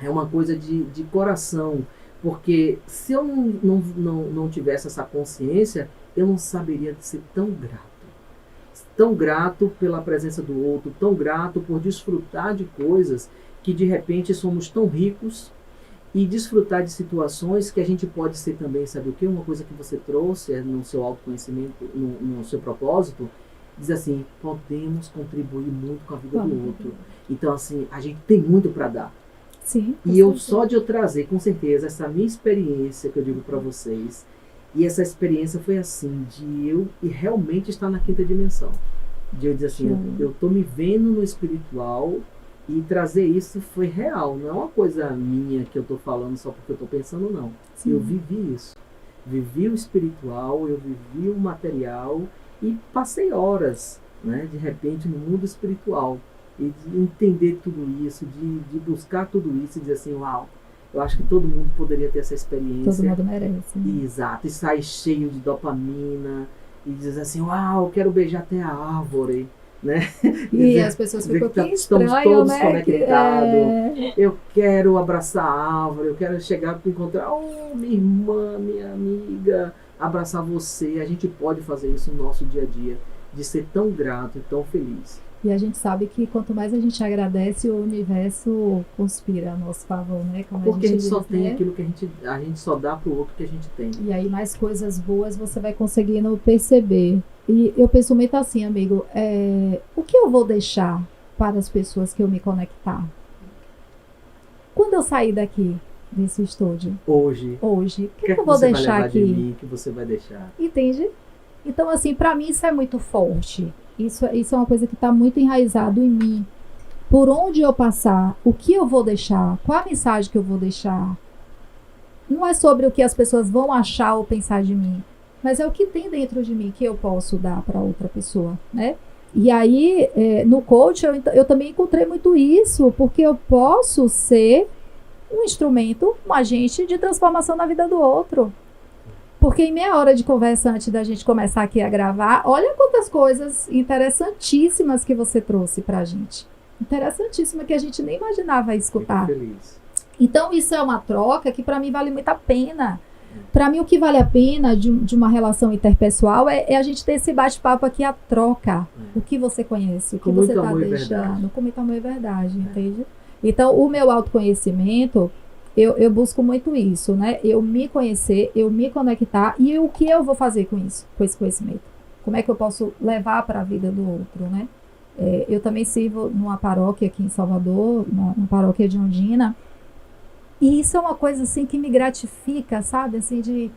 É uma coisa de coração. Porque se eu não tivesse essa consciência, eu não saberia ser tão grato. Tão grato pela presença do outro, tão grato por desfrutar de coisas que de repente somos tão ricos e desfrutar de situações que a gente pode ser também, sabe o quê? Uma coisa que você trouxe no seu autoconhecimento, no seu propósito, diz assim, podemos contribuir muito com a vida do outro. Então assim, a gente tem muito para dar. Sim, e eu só de eu trazer, com certeza, essa minha experiência que eu digo para vocês, e essa experiência foi assim, de eu realmente estar na quinta dimensão. De eu dizer assim, eu tô me vendo no espiritual e trazer isso foi real, não é uma coisa minha que eu tô falando só porque eu tô pensando, não. Sim. Eu vivi isso. Vivi o espiritual, eu vivi o material e passei horas, né, de repente, no mundo espiritual. E de entender tudo isso, de buscar tudo isso e dizer assim, uau, eu acho que todo mundo poderia ter essa experiência. Todo mundo merece. Né? Exato, e sair cheio de dopamina e dizer assim, uau, eu quero beijar até a árvore, né? E as pessoas ficam que estamos estranho, todos né? conectados. Eu quero abraçar a árvore, eu quero chegar para encontrar, minha irmã, minha amiga, abraçar você. A gente pode fazer isso no nosso dia a dia, de ser tão grato e tão feliz. E a gente sabe que quanto mais a gente agradece, o universo conspira a nosso favor, né? Como porque a gente só diz, tem né? aquilo que a gente só dá pro outro que a gente tem. E aí mais coisas boas você vai conseguindo perceber. E eu penso muito assim, amigo, o que eu vou deixar para as pessoas que eu me conectar? Quando eu sair daqui, desse estúdio? Hoje. O que eu vou deixar aqui? De que você vai deixar? Entende? Então, assim, para mim isso é muito forte. Isso é uma coisa que está muito enraizado em mim. por onde eu passar, o que eu vou deixar, qual a mensagem que eu vou deixar. Não é sobre o que as pessoas vão achar ou pensar de mim, mas é o que tem dentro de mim que eu posso dar para outra pessoa, né? E aí, no coach, eu também encontrei muito isso, porque eu posso ser um instrumento, um agente de transformação na vida do outro. Porque em meia hora de conversa antes da gente começar aqui a gravar, olha quantas coisas interessantíssimas que você trouxe pra gente. Interessantíssima que a gente nem imaginava escutar. Fico feliz. Então isso é uma troca que para mim vale muito a pena. Para mim o que vale a pena de uma relação interpessoal é a gente ter esse bate-papo aqui, a troca. O que você conhece, o que você está deixando. Com muito amor e verdade, entende? Então o meu autoconhecimento, eu busco muito isso, né? Eu me conhecer, eu me conectar e o que eu vou fazer com isso, com esse conhecimento. Como é que eu posso levar para a vida do outro, né? Eu também sirvo numa paróquia aqui em Salvador, na paróquia de Ondina. E isso é uma coisa assim que me gratifica, sabe? Assim,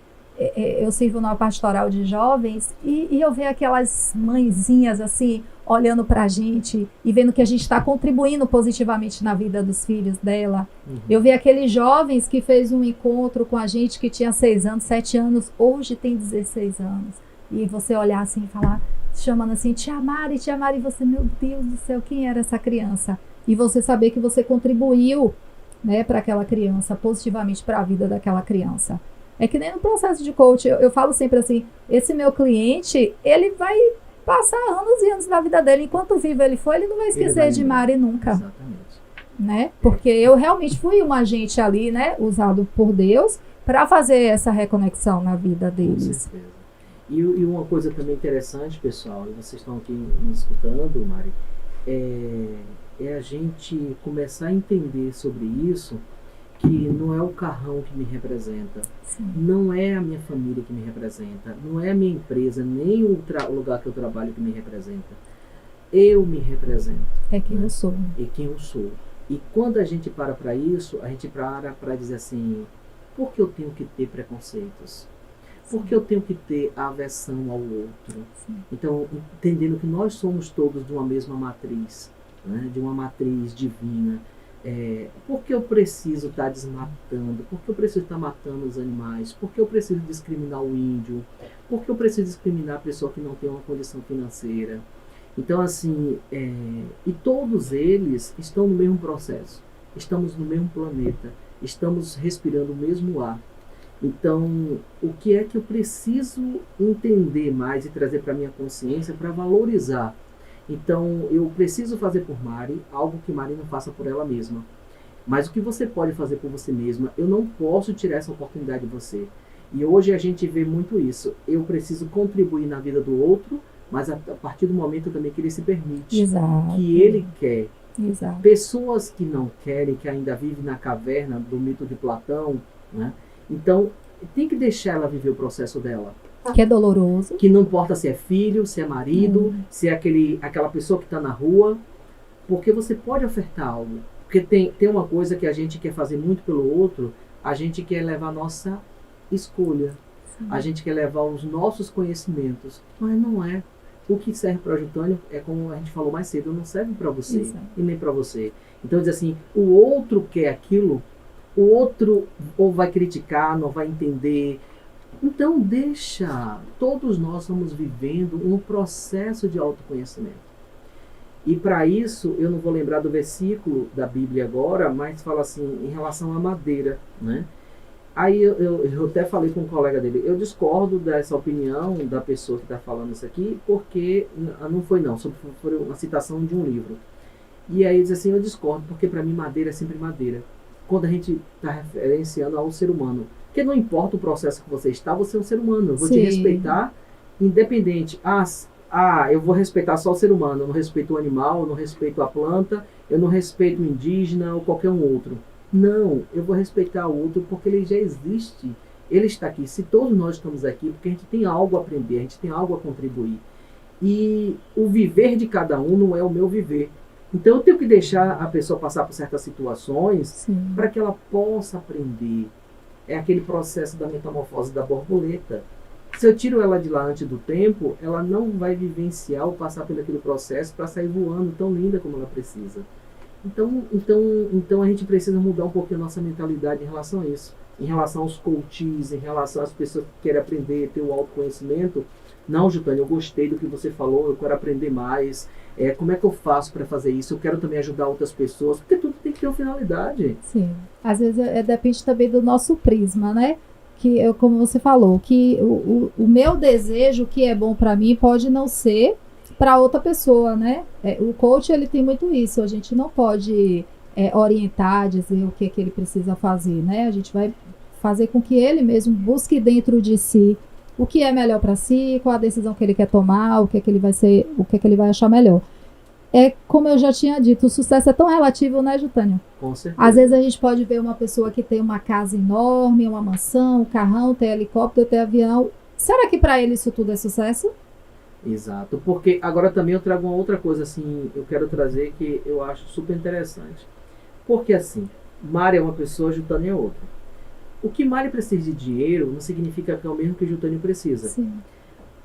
eu sirvo numa pastoral de jovens e eu ver aquelas mãezinhas assim, olhando pra gente e vendo que a gente está contribuindo positivamente na vida dos filhos dela. Uhum. Eu vi aqueles jovens que fez um encontro com a gente que tinha 6 anos, 7 anos, hoje tem 16 anos. E você olhar assim e falar, chamando assim, tia Mari, e você, meu Deus do céu, quem era essa criança? E você saber que você contribuiu, né, para aquela criança, positivamente para a vida daquela criança. É que nem no processo de coach, eu falo sempre assim, esse meu cliente, ele vai passar anos e anos na vida dele, enquanto vivo ele for, ele não vai esquecer de Mari nunca. Exatamente. Né? Porque eu realmente fui um agente ali, né, usado por Deus, para fazer essa reconexão na vida deles. Com certeza. E uma coisa também interessante, pessoal, e vocês estão aqui me escutando, Mari, é a gente começar a entender sobre isso, que não é o carrão que me representa, sim, não é a minha família que me representa, não é a minha empresa, nem o lugar que eu trabalho que me representa. Eu me represento. É quem eu sou. É quem eu sou. E quando a gente para isso, a gente para dizer assim, por que eu tenho que ter preconceitos? Por que eu tenho que ter aversão ao outro? Sim. Então, entendendo que nós somos todos de uma mesma matriz, né? De uma matriz divina. Por que eu preciso estar desmatando? Por que eu preciso estar matando os animais? Por que eu preciso discriminar o índio? Por que eu preciso discriminar a pessoa que não tem uma condição financeira? Então, assim, e todos eles estão no mesmo processo. Estamos no mesmo planeta. Estamos respirando o mesmo ar. Então, o que é que eu preciso entender mais e trazer para a minha consciência para valorizar? Então, eu preciso fazer por Mari algo que Mari não faça por ela mesma. Mas o que você pode fazer por você mesma, eu não posso tirar essa oportunidade de você. E hoje a gente vê muito isso. Eu preciso contribuir na vida do outro, mas a partir do momento também que ele se permite. Exato. Que ele quer. Exato. Pessoas que não querem, que ainda vivem na caverna do mito de Platão, né? Então, tem que deixar ela viver o processo dela. Que é doloroso. Que não importa se é filho, se é marido, se é aquela pessoa que está na rua, porque você pode ofertar algo. Porque tem uma coisa que a gente quer fazer muito pelo outro, a gente quer levar a nossa escolha, sim, a gente quer levar os nossos conhecimentos, mas não é. O que serve para o Júnior é como a gente falou mais cedo, não serve para você. Exato. E nem para você. Então diz assim, o outro quer aquilo, o outro ou vai criticar, não vai entender. Então deixa, todos nós estamos vivendo um processo de autoconhecimento. E para isso, eu não vou lembrar do versículo da Bíblia agora, mas fala assim, em relação à madeira, né? Aí eu até falei com um colega dele, eu discordo dessa opinião da pessoa que está falando isso aqui, porque não foi uma citação de um livro. E aí ele diz assim, eu discordo, porque para mim madeira é sempre madeira. Quando a gente está referenciando ao ser humano. Porque não importa o processo que você está, você é um ser humano. Eu vou te respeitar, independente. Eu vou respeitar só o ser humano, eu não respeito o animal, eu não respeito a planta, eu não respeito o indígena ou qualquer um outro. Não, eu vou respeitar o outro porque ele já existe. Ele está aqui. Se todos nós estamos aqui, porque a gente tem algo a aprender, a gente tem algo a contribuir. E o viver de cada um não é o meu viver. Então eu tenho que deixar a pessoa passar por certas situações para que ela possa aprender. É aquele processo da metamorfose da borboleta. Se eu tiro ela de lá antes do tempo, ela não vai vivenciar ou passar por aquele processo para sair voando tão linda como ela precisa. Então a gente precisa mudar um pouquinho a nossa mentalidade em relação a isso. Em relação aos coaches, em relação às pessoas que querem aprender, ter o autoconhecimento. Não, Jutânia, eu gostei do que você falou, eu quero aprender mais. Como é que eu faço para fazer isso? Eu quero também ajudar outras pessoas, porque tudo tem que ter uma finalidade. Sim. Às vezes depende também do nosso prisma, né? Que como você falou, que o meu desejo, que é bom para mim, pode não ser para outra pessoa, né? O coach, ele tem muito isso. A gente não pode orientar, dizer o que ele precisa fazer, né? A gente vai fazer com que ele mesmo busque dentro de si o que é melhor para si, qual a decisão que ele quer tomar, o que é que ele vai achar melhor. Como eu já tinha dito, o sucesso é tão relativo, né, Jutânia? Com certeza. Às vezes a gente pode ver uma pessoa que tem uma casa enorme, uma mansão, um carrão, tem helicóptero, tem avião. Será que para ele isso tudo é sucesso? Exato, porque agora também eu trago uma outra coisa, assim, eu quero trazer que eu acho super interessante. Porque assim, Mari é uma pessoa, Jutânia é outra. O que Mari precisa de dinheiro não significa que é o mesmo que Jutânia precisa. Sim.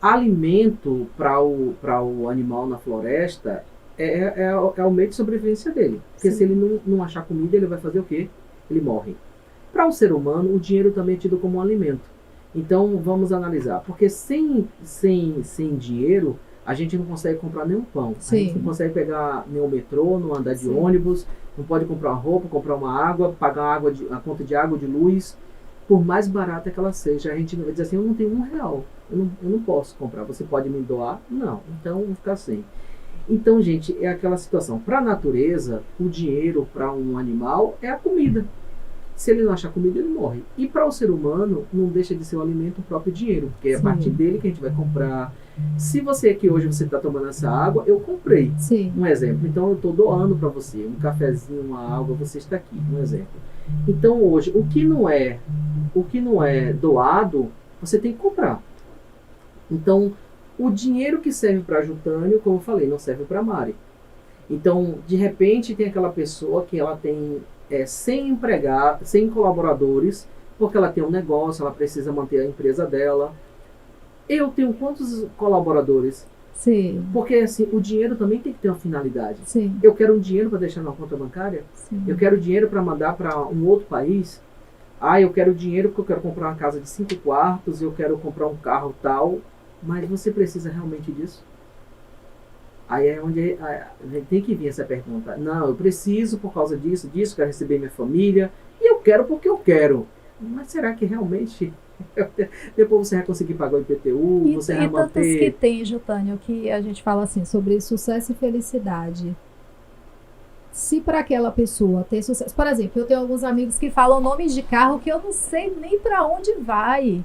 Alimento para o animal na floresta é o meio de sobrevivência dele. Porque Sim. se ele não achar comida, ele vai fazer o quê? Ele morre. Para o ser humano, o dinheiro também é tido como um alimento. Então, vamos analisar. Porque sem dinheiro, a gente não consegue comprar nenhum pão. Sim. A gente não consegue pegar nenhum metrô, não andar de ônibus, não pode comprar uma roupa, comprar uma água, pagar a conta de água, de luz. Por mais barata que ela seja, a gente vai dizer assim, eu não tenho R$1. Eu não posso comprar. Você pode me doar? Não. Então, vou ficar sem. Então, gente, é aquela situação. Para a natureza, o dinheiro para um animal é a comida. Se ele não achar comida, ele morre. E para o ser humano, não deixa de ser o alimento o próprio dinheiro, porque é a partir dele que a gente vai comprar. Se você aqui hoje você está tomando essa água, eu comprei. Sim. Um exemplo. Então, eu estou doando para você um cafezinho, uma água, você está aqui. Um exemplo. Então, hoje, o que não é doado, você tem que comprar. Então, o dinheiro que serve para Jutânio, como eu falei, não serve para Mari. Então, de repente, tem aquela pessoa que ela tem 100 empregados, 100 colaboradores, porque ela tem um negócio, ela precisa manter a empresa dela. Eu tenho quantos colaboradores? Sim. Porque assim, o dinheiro também tem que ter uma finalidade. Sim. Eu quero um dinheiro para deixar na conta bancária? Sim. Eu quero dinheiro para mandar para um outro país? Eu quero dinheiro porque eu quero comprar uma casa de 5 quartos, eu quero comprar um carro tal. Mas você precisa realmente disso? Aí é onde tem que vir essa pergunta. Não, eu preciso por causa disso, quero receber minha família. E eu quero porque eu quero. Mas será que realmente... Depois você vai conseguir pagar o IPTU, você vai manter... tantos que tem, Jutânio, que a gente fala assim, sobre sucesso e felicidade. Se para aquela pessoa ter sucesso... Por exemplo, eu tenho alguns amigos que falam nomes de carro que eu não sei nem para onde vai.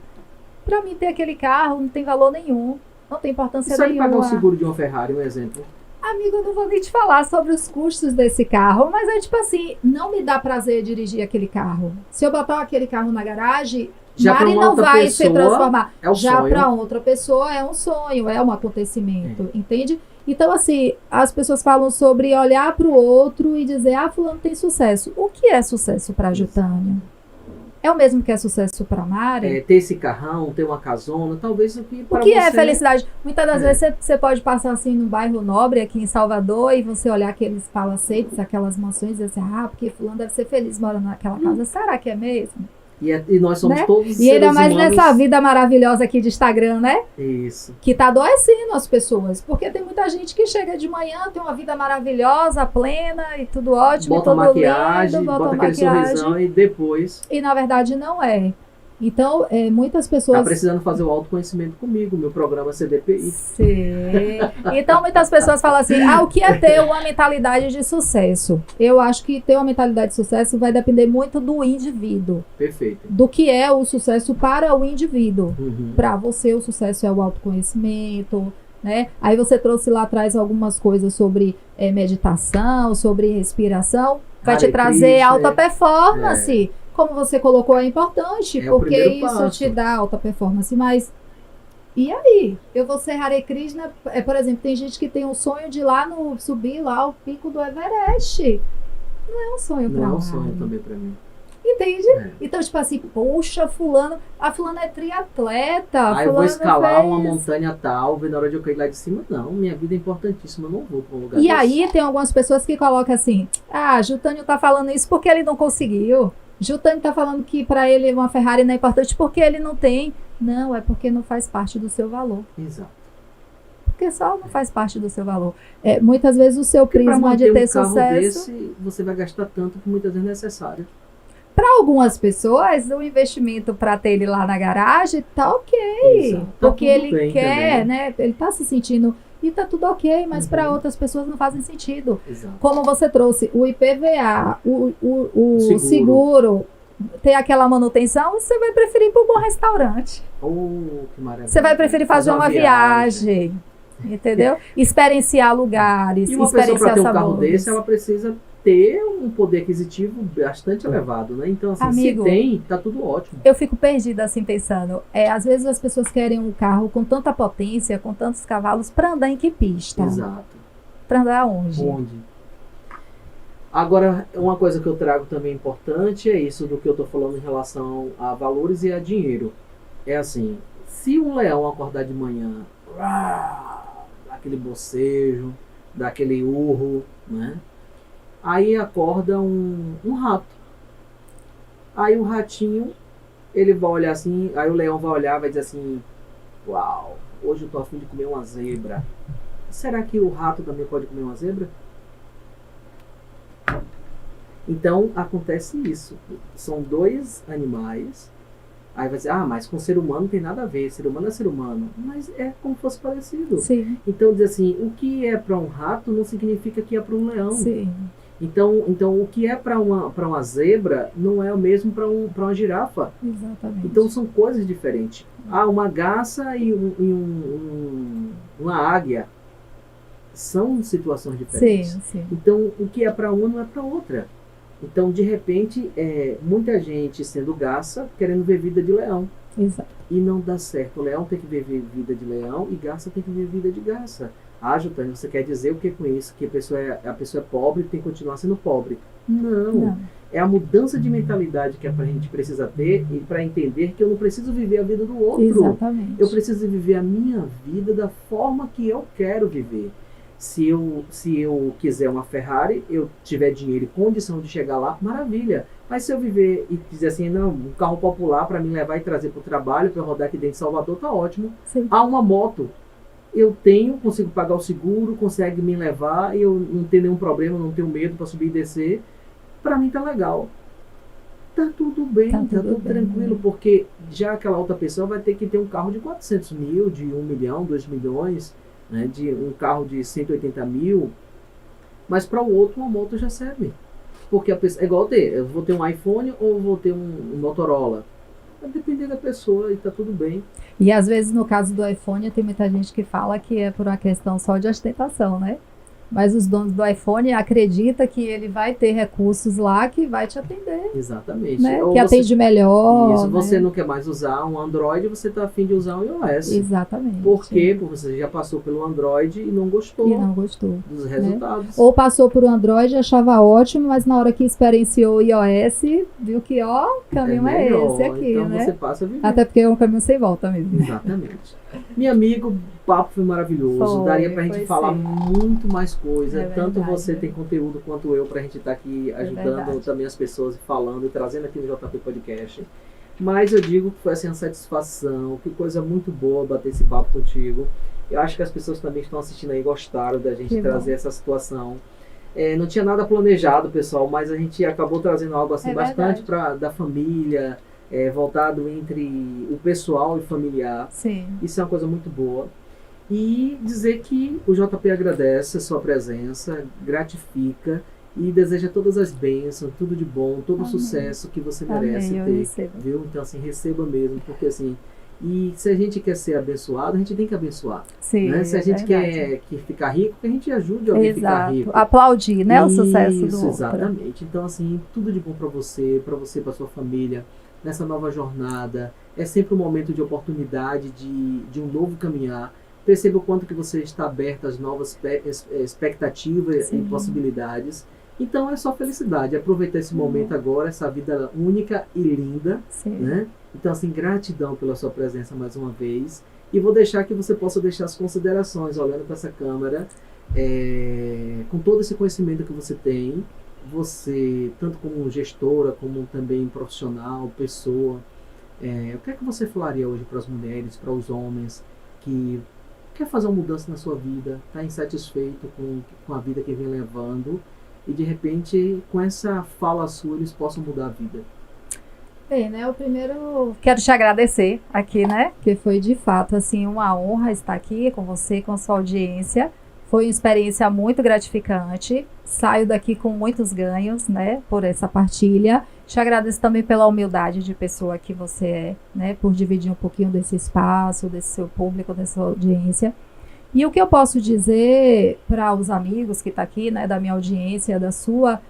Para mim ter aquele carro não tem valor nenhum. Não tem importância nenhuma. nenhuma. Só de pagar o seguro de uma Ferrari, um exemplo. Amigo, eu não vou nem te falar sobre os custos desse carro, mas é tipo assim, não me dá prazer dirigir aquele carro. Se eu botar aquele carro na garagem, Mari não vai se transformar. Já para outra pessoa é um sonho, é um acontecimento, entende? Então, assim, as pessoas falam sobre olhar para o outro e dizer, fulano tem sucesso. O que é sucesso para Jutânio? É o mesmo que é sucesso para Mari? Ter esse carrão, ter uma casona, talvez o que para você... O que é felicidade? Muitas das vezes você pode passar assim no bairro Nobre, aqui em Salvador, e você olhar aqueles palacetes, aquelas mansões, e dizer assim, porque fulano deve ser feliz morando naquela casa. Será que é mesmo? E nós somos todos E ainda mais humanos... nessa vida maravilhosa aqui de Instagram, né? Isso. Que tá adoecendo as pessoas. Porque tem muita gente que chega de manhã, tem uma vida maravilhosa, plena e tudo ótimo, bota tudo maquiagem, lindo, bota aquele sorrisão e depois... E na verdade não é. Então, muitas pessoas... Tá precisando fazer o autoconhecimento comigo, meu programa CDPI. Sim. Então, muitas pessoas falam assim, o que é ter uma mentalidade de sucesso? Eu acho que ter uma mentalidade de sucesso vai depender muito do indivíduo. Perfeito. Do que é o sucesso para o indivíduo. Uhum. Para você, o sucesso é o autoconhecimento, né? Aí você trouxe lá atrás algumas coisas sobre meditação, sobre respiração. Vai te trazer alta performance. Como você colocou, é importante, porque isso te dá alta performance. Mas, e aí? Eu vou ser Hare Krishna, por exemplo, tem gente que tem um sonho de subir lá o pico do Everest. Não é um sonho para mim. Não é um sonho também para mim. E Entende? Então, tipo assim, poxa, a fulana é triatleta. Eu vou escalar fez... uma montanha tal, na hora de eu cair lá de cima, não, minha vida é importantíssima, eu não vou para um lugar E desse. aí tem algumas pessoas que colocam assim, Jútânio tá falando isso porque ele não conseguiu. Jútânio tá falando que para ele uma Ferrari não é importante porque ele não tem. Não, é porque não faz parte do seu valor. Exato. Porque só não faz parte do seu valor. Muitas vezes o seu Porque prisma de ter sucesso... desse, você vai gastar tanto que muitas vezes é necessário. Para algumas pessoas, o investimento para ter ele lá na garagem tá ok. Exato. Porque Tá ele quer, também. né? Ele tá se sentindo... E tá tudo ok, mas para outras pessoas não fazem sentido. Exato. Como você trouxe o IPVA, o seguro, ter aquela manutenção, você vai preferir ir para um bom restaurante. Que maravilha. Você vai preferir fazer uma viagem. Entendeu? Experienciar lugares, E uma pessoa para ter um carro sabores. desse, ela precisa ter um poder aquisitivo bastante elevado, né? Então, assim, Amigo, se tem, tá tudo ótimo. Eu fico perdida assim pensando. Às vezes as pessoas querem um carro com tanta potência, com tantos cavalos, para andar em que pista? Exato. Para andar onde? Agora, uma coisa que eu trago também importante é isso do que eu tô falando em relação a valores e a dinheiro. É assim, se um leão acordar de manhã, aquele bocejo, daquele urro, né? Aí acorda um rato. Aí o ratinho, ele vai olhar assim, aí o leão vai olhar e vai dizer assim, uau, hoje eu tô a fim de comer uma zebra. Será que o rato também pode comer uma zebra? Então acontece isso. São dois animais. Aí vai dizer, mas com ser humano não tem nada a ver, ser humano é ser humano. Mas é como se fosse parecido. Sim. Então diz assim, o que é para um rato não significa que é para um leão. Sim. Então o que é para uma zebra não é o mesmo para uma girafa. Exatamente. Então são coisas diferentes. Uma garça e uma águia são situações diferentes. Sim, sim. Então o que é para uma não é para outra. Então de repente muita gente sendo garça querendo ver vida de leão. Exato. E não dá certo. O leão tem que viver vida de leão e garça tem que viver vida de garça. Jútânio, você quer dizer o que com isso? Que a pessoa é pobre e tem que continuar sendo pobre? Não. É a mudança de mentalidade que a gente precisa ter e para entender que eu não preciso viver a vida do outro. Exatamente. Eu preciso viver a minha vida da forma que eu quero viver. Se eu quiser uma Ferrari, eu tiver dinheiro e condição de chegar lá, maravilha. Mas se eu viver e dizer assim, não, um carro popular para me levar e trazer para o trabalho, para eu rodar aqui dentro de Salvador, tá ótimo. Sim. Uma moto. Eu consigo pagar o seguro, consegue me levar, e eu não tenho nenhum problema, não tenho medo para subir e descer. Para mim tá legal. Tá tudo bem, tá tudo tranquilo, porque já aquela outra pessoa vai ter que ter um carro de 400 mil, de 1 milhão, 2 milhões, né, de um carro de 180 mil, mas para o outro uma moto já serve. Porque a pessoa, é igual eu vou ter um iPhone ou vou ter um Motorola. Vai depender da pessoa e tá tudo bem. E às vezes no caso do iPhone tem muita gente que fala que é por uma questão só de ostentação, né? Mas os donos do iPhone acreditam que ele vai ter recursos lá que vai te atender. Exatamente. Né? Que atende melhor. Isso, né? você não quer mais usar um Android, você está a fim de usar um iOS. Exatamente. Por quê? Porque você já passou pelo Android e não gostou. Dos resultados. Né? Ou passou por Android e achava ótimo, mas na hora que experienciou o iOS, viu que o caminho é esse aqui, então né? Você passa a viver. Até porque é um caminho sem volta mesmo. Exatamente. Meu amigo, o papo foi maravilhoso. Daria pra gente falar muito mais coisa. Tanto você tem conteúdo quanto eu pra gente estar aqui ajudando também as pessoas, falando e trazendo aqui no JP Podcast. Mas eu digo que foi assim uma satisfação, que coisa muito boa bater esse papo contigo. Eu acho que as pessoas também que estão assistindo aí gostaram da gente trazer essa situação. Não tinha nada planejado, pessoal, mas a gente acabou trazendo algo assim bastante da família, voltado entre o pessoal e familiar. Sim. Isso é uma coisa muito boa. E dizer que o JP agradece a sua presença, gratifica e deseja todas as bênçãos, tudo de bom, todo o sucesso que você merece ter. Viu? Então, assim, receba mesmo, porque assim, e se a gente quer ser abençoado, a gente tem que abençoar. Sim, né? Se a gente quer ficar rico, que a gente ajude alguém a ficar rico. Aplaudir, né, o sucesso do outro. Exatamente. Então, assim, tudo de bom para você, para sua família, nessa nova jornada. É sempre um momento de oportunidade, de um novo caminhar. Perceba o quanto que você está aberto às novas expectativas e possibilidades. Então é só felicidade, aproveitar esse momento agora, essa vida única e linda, Sim. né? Então assim, gratidão pela sua presença mais uma vez, e vou deixar que você possa deixar as considerações, olhando para essa câmera, com todo esse conhecimento que você tem, você, tanto como gestora, como também profissional, pessoa, o que é que você falaria hoje para as mulheres, para os homens, que quer fazer uma mudança na sua vida, está insatisfeito com a vida que vem levando, e de repente, com essa fala sua, eles possam mudar a vida? Bem, né, eu primeiro quero te agradecer aqui, né, que foi de fato, assim, uma honra estar aqui com você, com a sua audiência. Foi uma experiência muito gratificante. Saio daqui com muitos ganhos, né, por essa partilha. Te agradeço também pela humildade de pessoa que você é, né, por dividir um pouquinho desse espaço, desse seu público, dessa audiência. E o que eu posso dizer para os amigos que estão aqui, né, da minha audiência, da sua,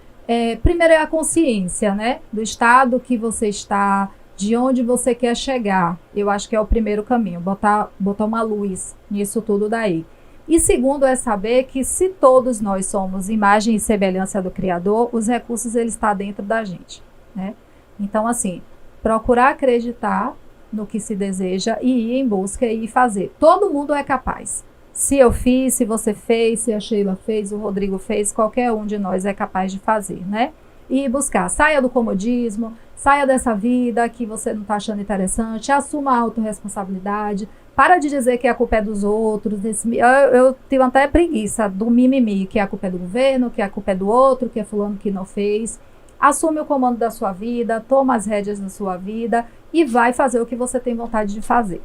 primeiro é a consciência, né, do estado que você está, de onde você quer chegar. Eu acho que é o primeiro caminho, botar uma luz nisso tudo daí. E segundo é saber que se todos nós somos imagem e semelhança do Criador, os recursos eles estão dentro da gente, né? Então, assim, procurar acreditar no que se deseja e ir em busca e fazer. Todo mundo é capaz. Se eu fiz, se você fez, se a Sheila fez, o Rodrigo fez, qualquer um de nós é capaz de fazer, né? E buscar. Saia do comodismo, saia dessa vida que você não está achando interessante, assuma a autorresponsabilidade. Para de dizer que a culpa é dos outros. Eu tenho até preguiça do mimimi, que a culpa é do governo, que a culpa é do outro, que é fulano que não fez. Assume o comando da sua vida, toma as rédeas da sua vida e vai fazer o que você tem vontade de fazer,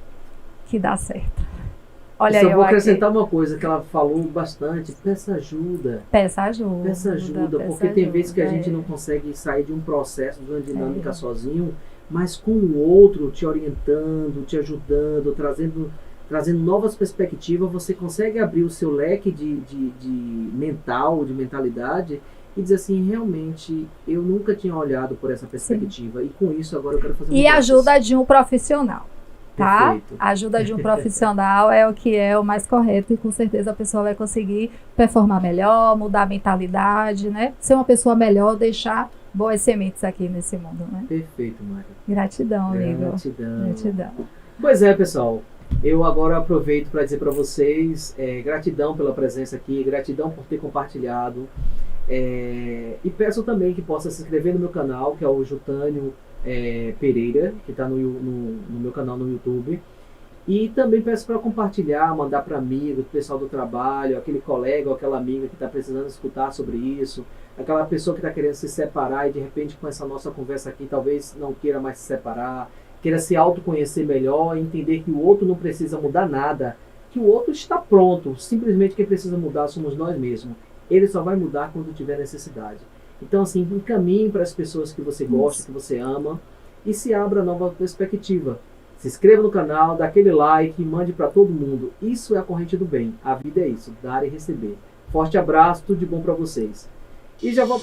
que dá certo. Olha, eu só vou acrescentar uma coisa que ela falou bastante: peça ajuda. Peça ajuda. Peça ajuda, porque tem vezes que a gente não consegue sair de um processo, de uma dinâmica sozinho, mas com o outro te orientando, te ajudando, trazendo novas perspectivas, você consegue abrir o seu leque de mentalidade e dizer assim, realmente, eu nunca tinha olhado por essa perspectiva. Sim. E com isso agora eu quero fazer E ajuda de um profissional. Tá? Perfeito. A ajuda de um profissional é o que é o mais correto e com certeza a pessoa vai conseguir performar melhor, mudar a mentalidade, né? Ser uma pessoa melhor, deixar boas sementes aqui nesse mundo, né? Perfeito, Mária. Gratidão, amigo. Gratidão. Pois é, pessoal. Eu agora aproveito para dizer para vocês gratidão pela presença aqui, gratidão por ter compartilhado. E peço também que possa se inscrever no meu canal, que é o Jutânio Pereira, que está no meu canal no YouTube. E também peço para compartilhar, mandar para amigo, pessoal do trabalho, aquele colega ou aquela amiga que está precisando escutar sobre isso, aquela pessoa que está querendo se separar e de repente com essa nossa conversa aqui talvez não queira mais se separar, queira se autoconhecer melhor, entender que o outro não precisa mudar nada, que o outro está pronto, simplesmente quem precisa mudar somos nós mesmos. Ele só vai mudar quando tiver necessidade. Então, assim, encaminhe para as pessoas que você gosta, que você ama, e se abra nova perspectiva. Se inscreva no canal, dá aquele like, mande para todo mundo. Isso é a corrente do bem. A vida é isso, dar e receber. Forte abraço, tudo de bom para vocês. E já vou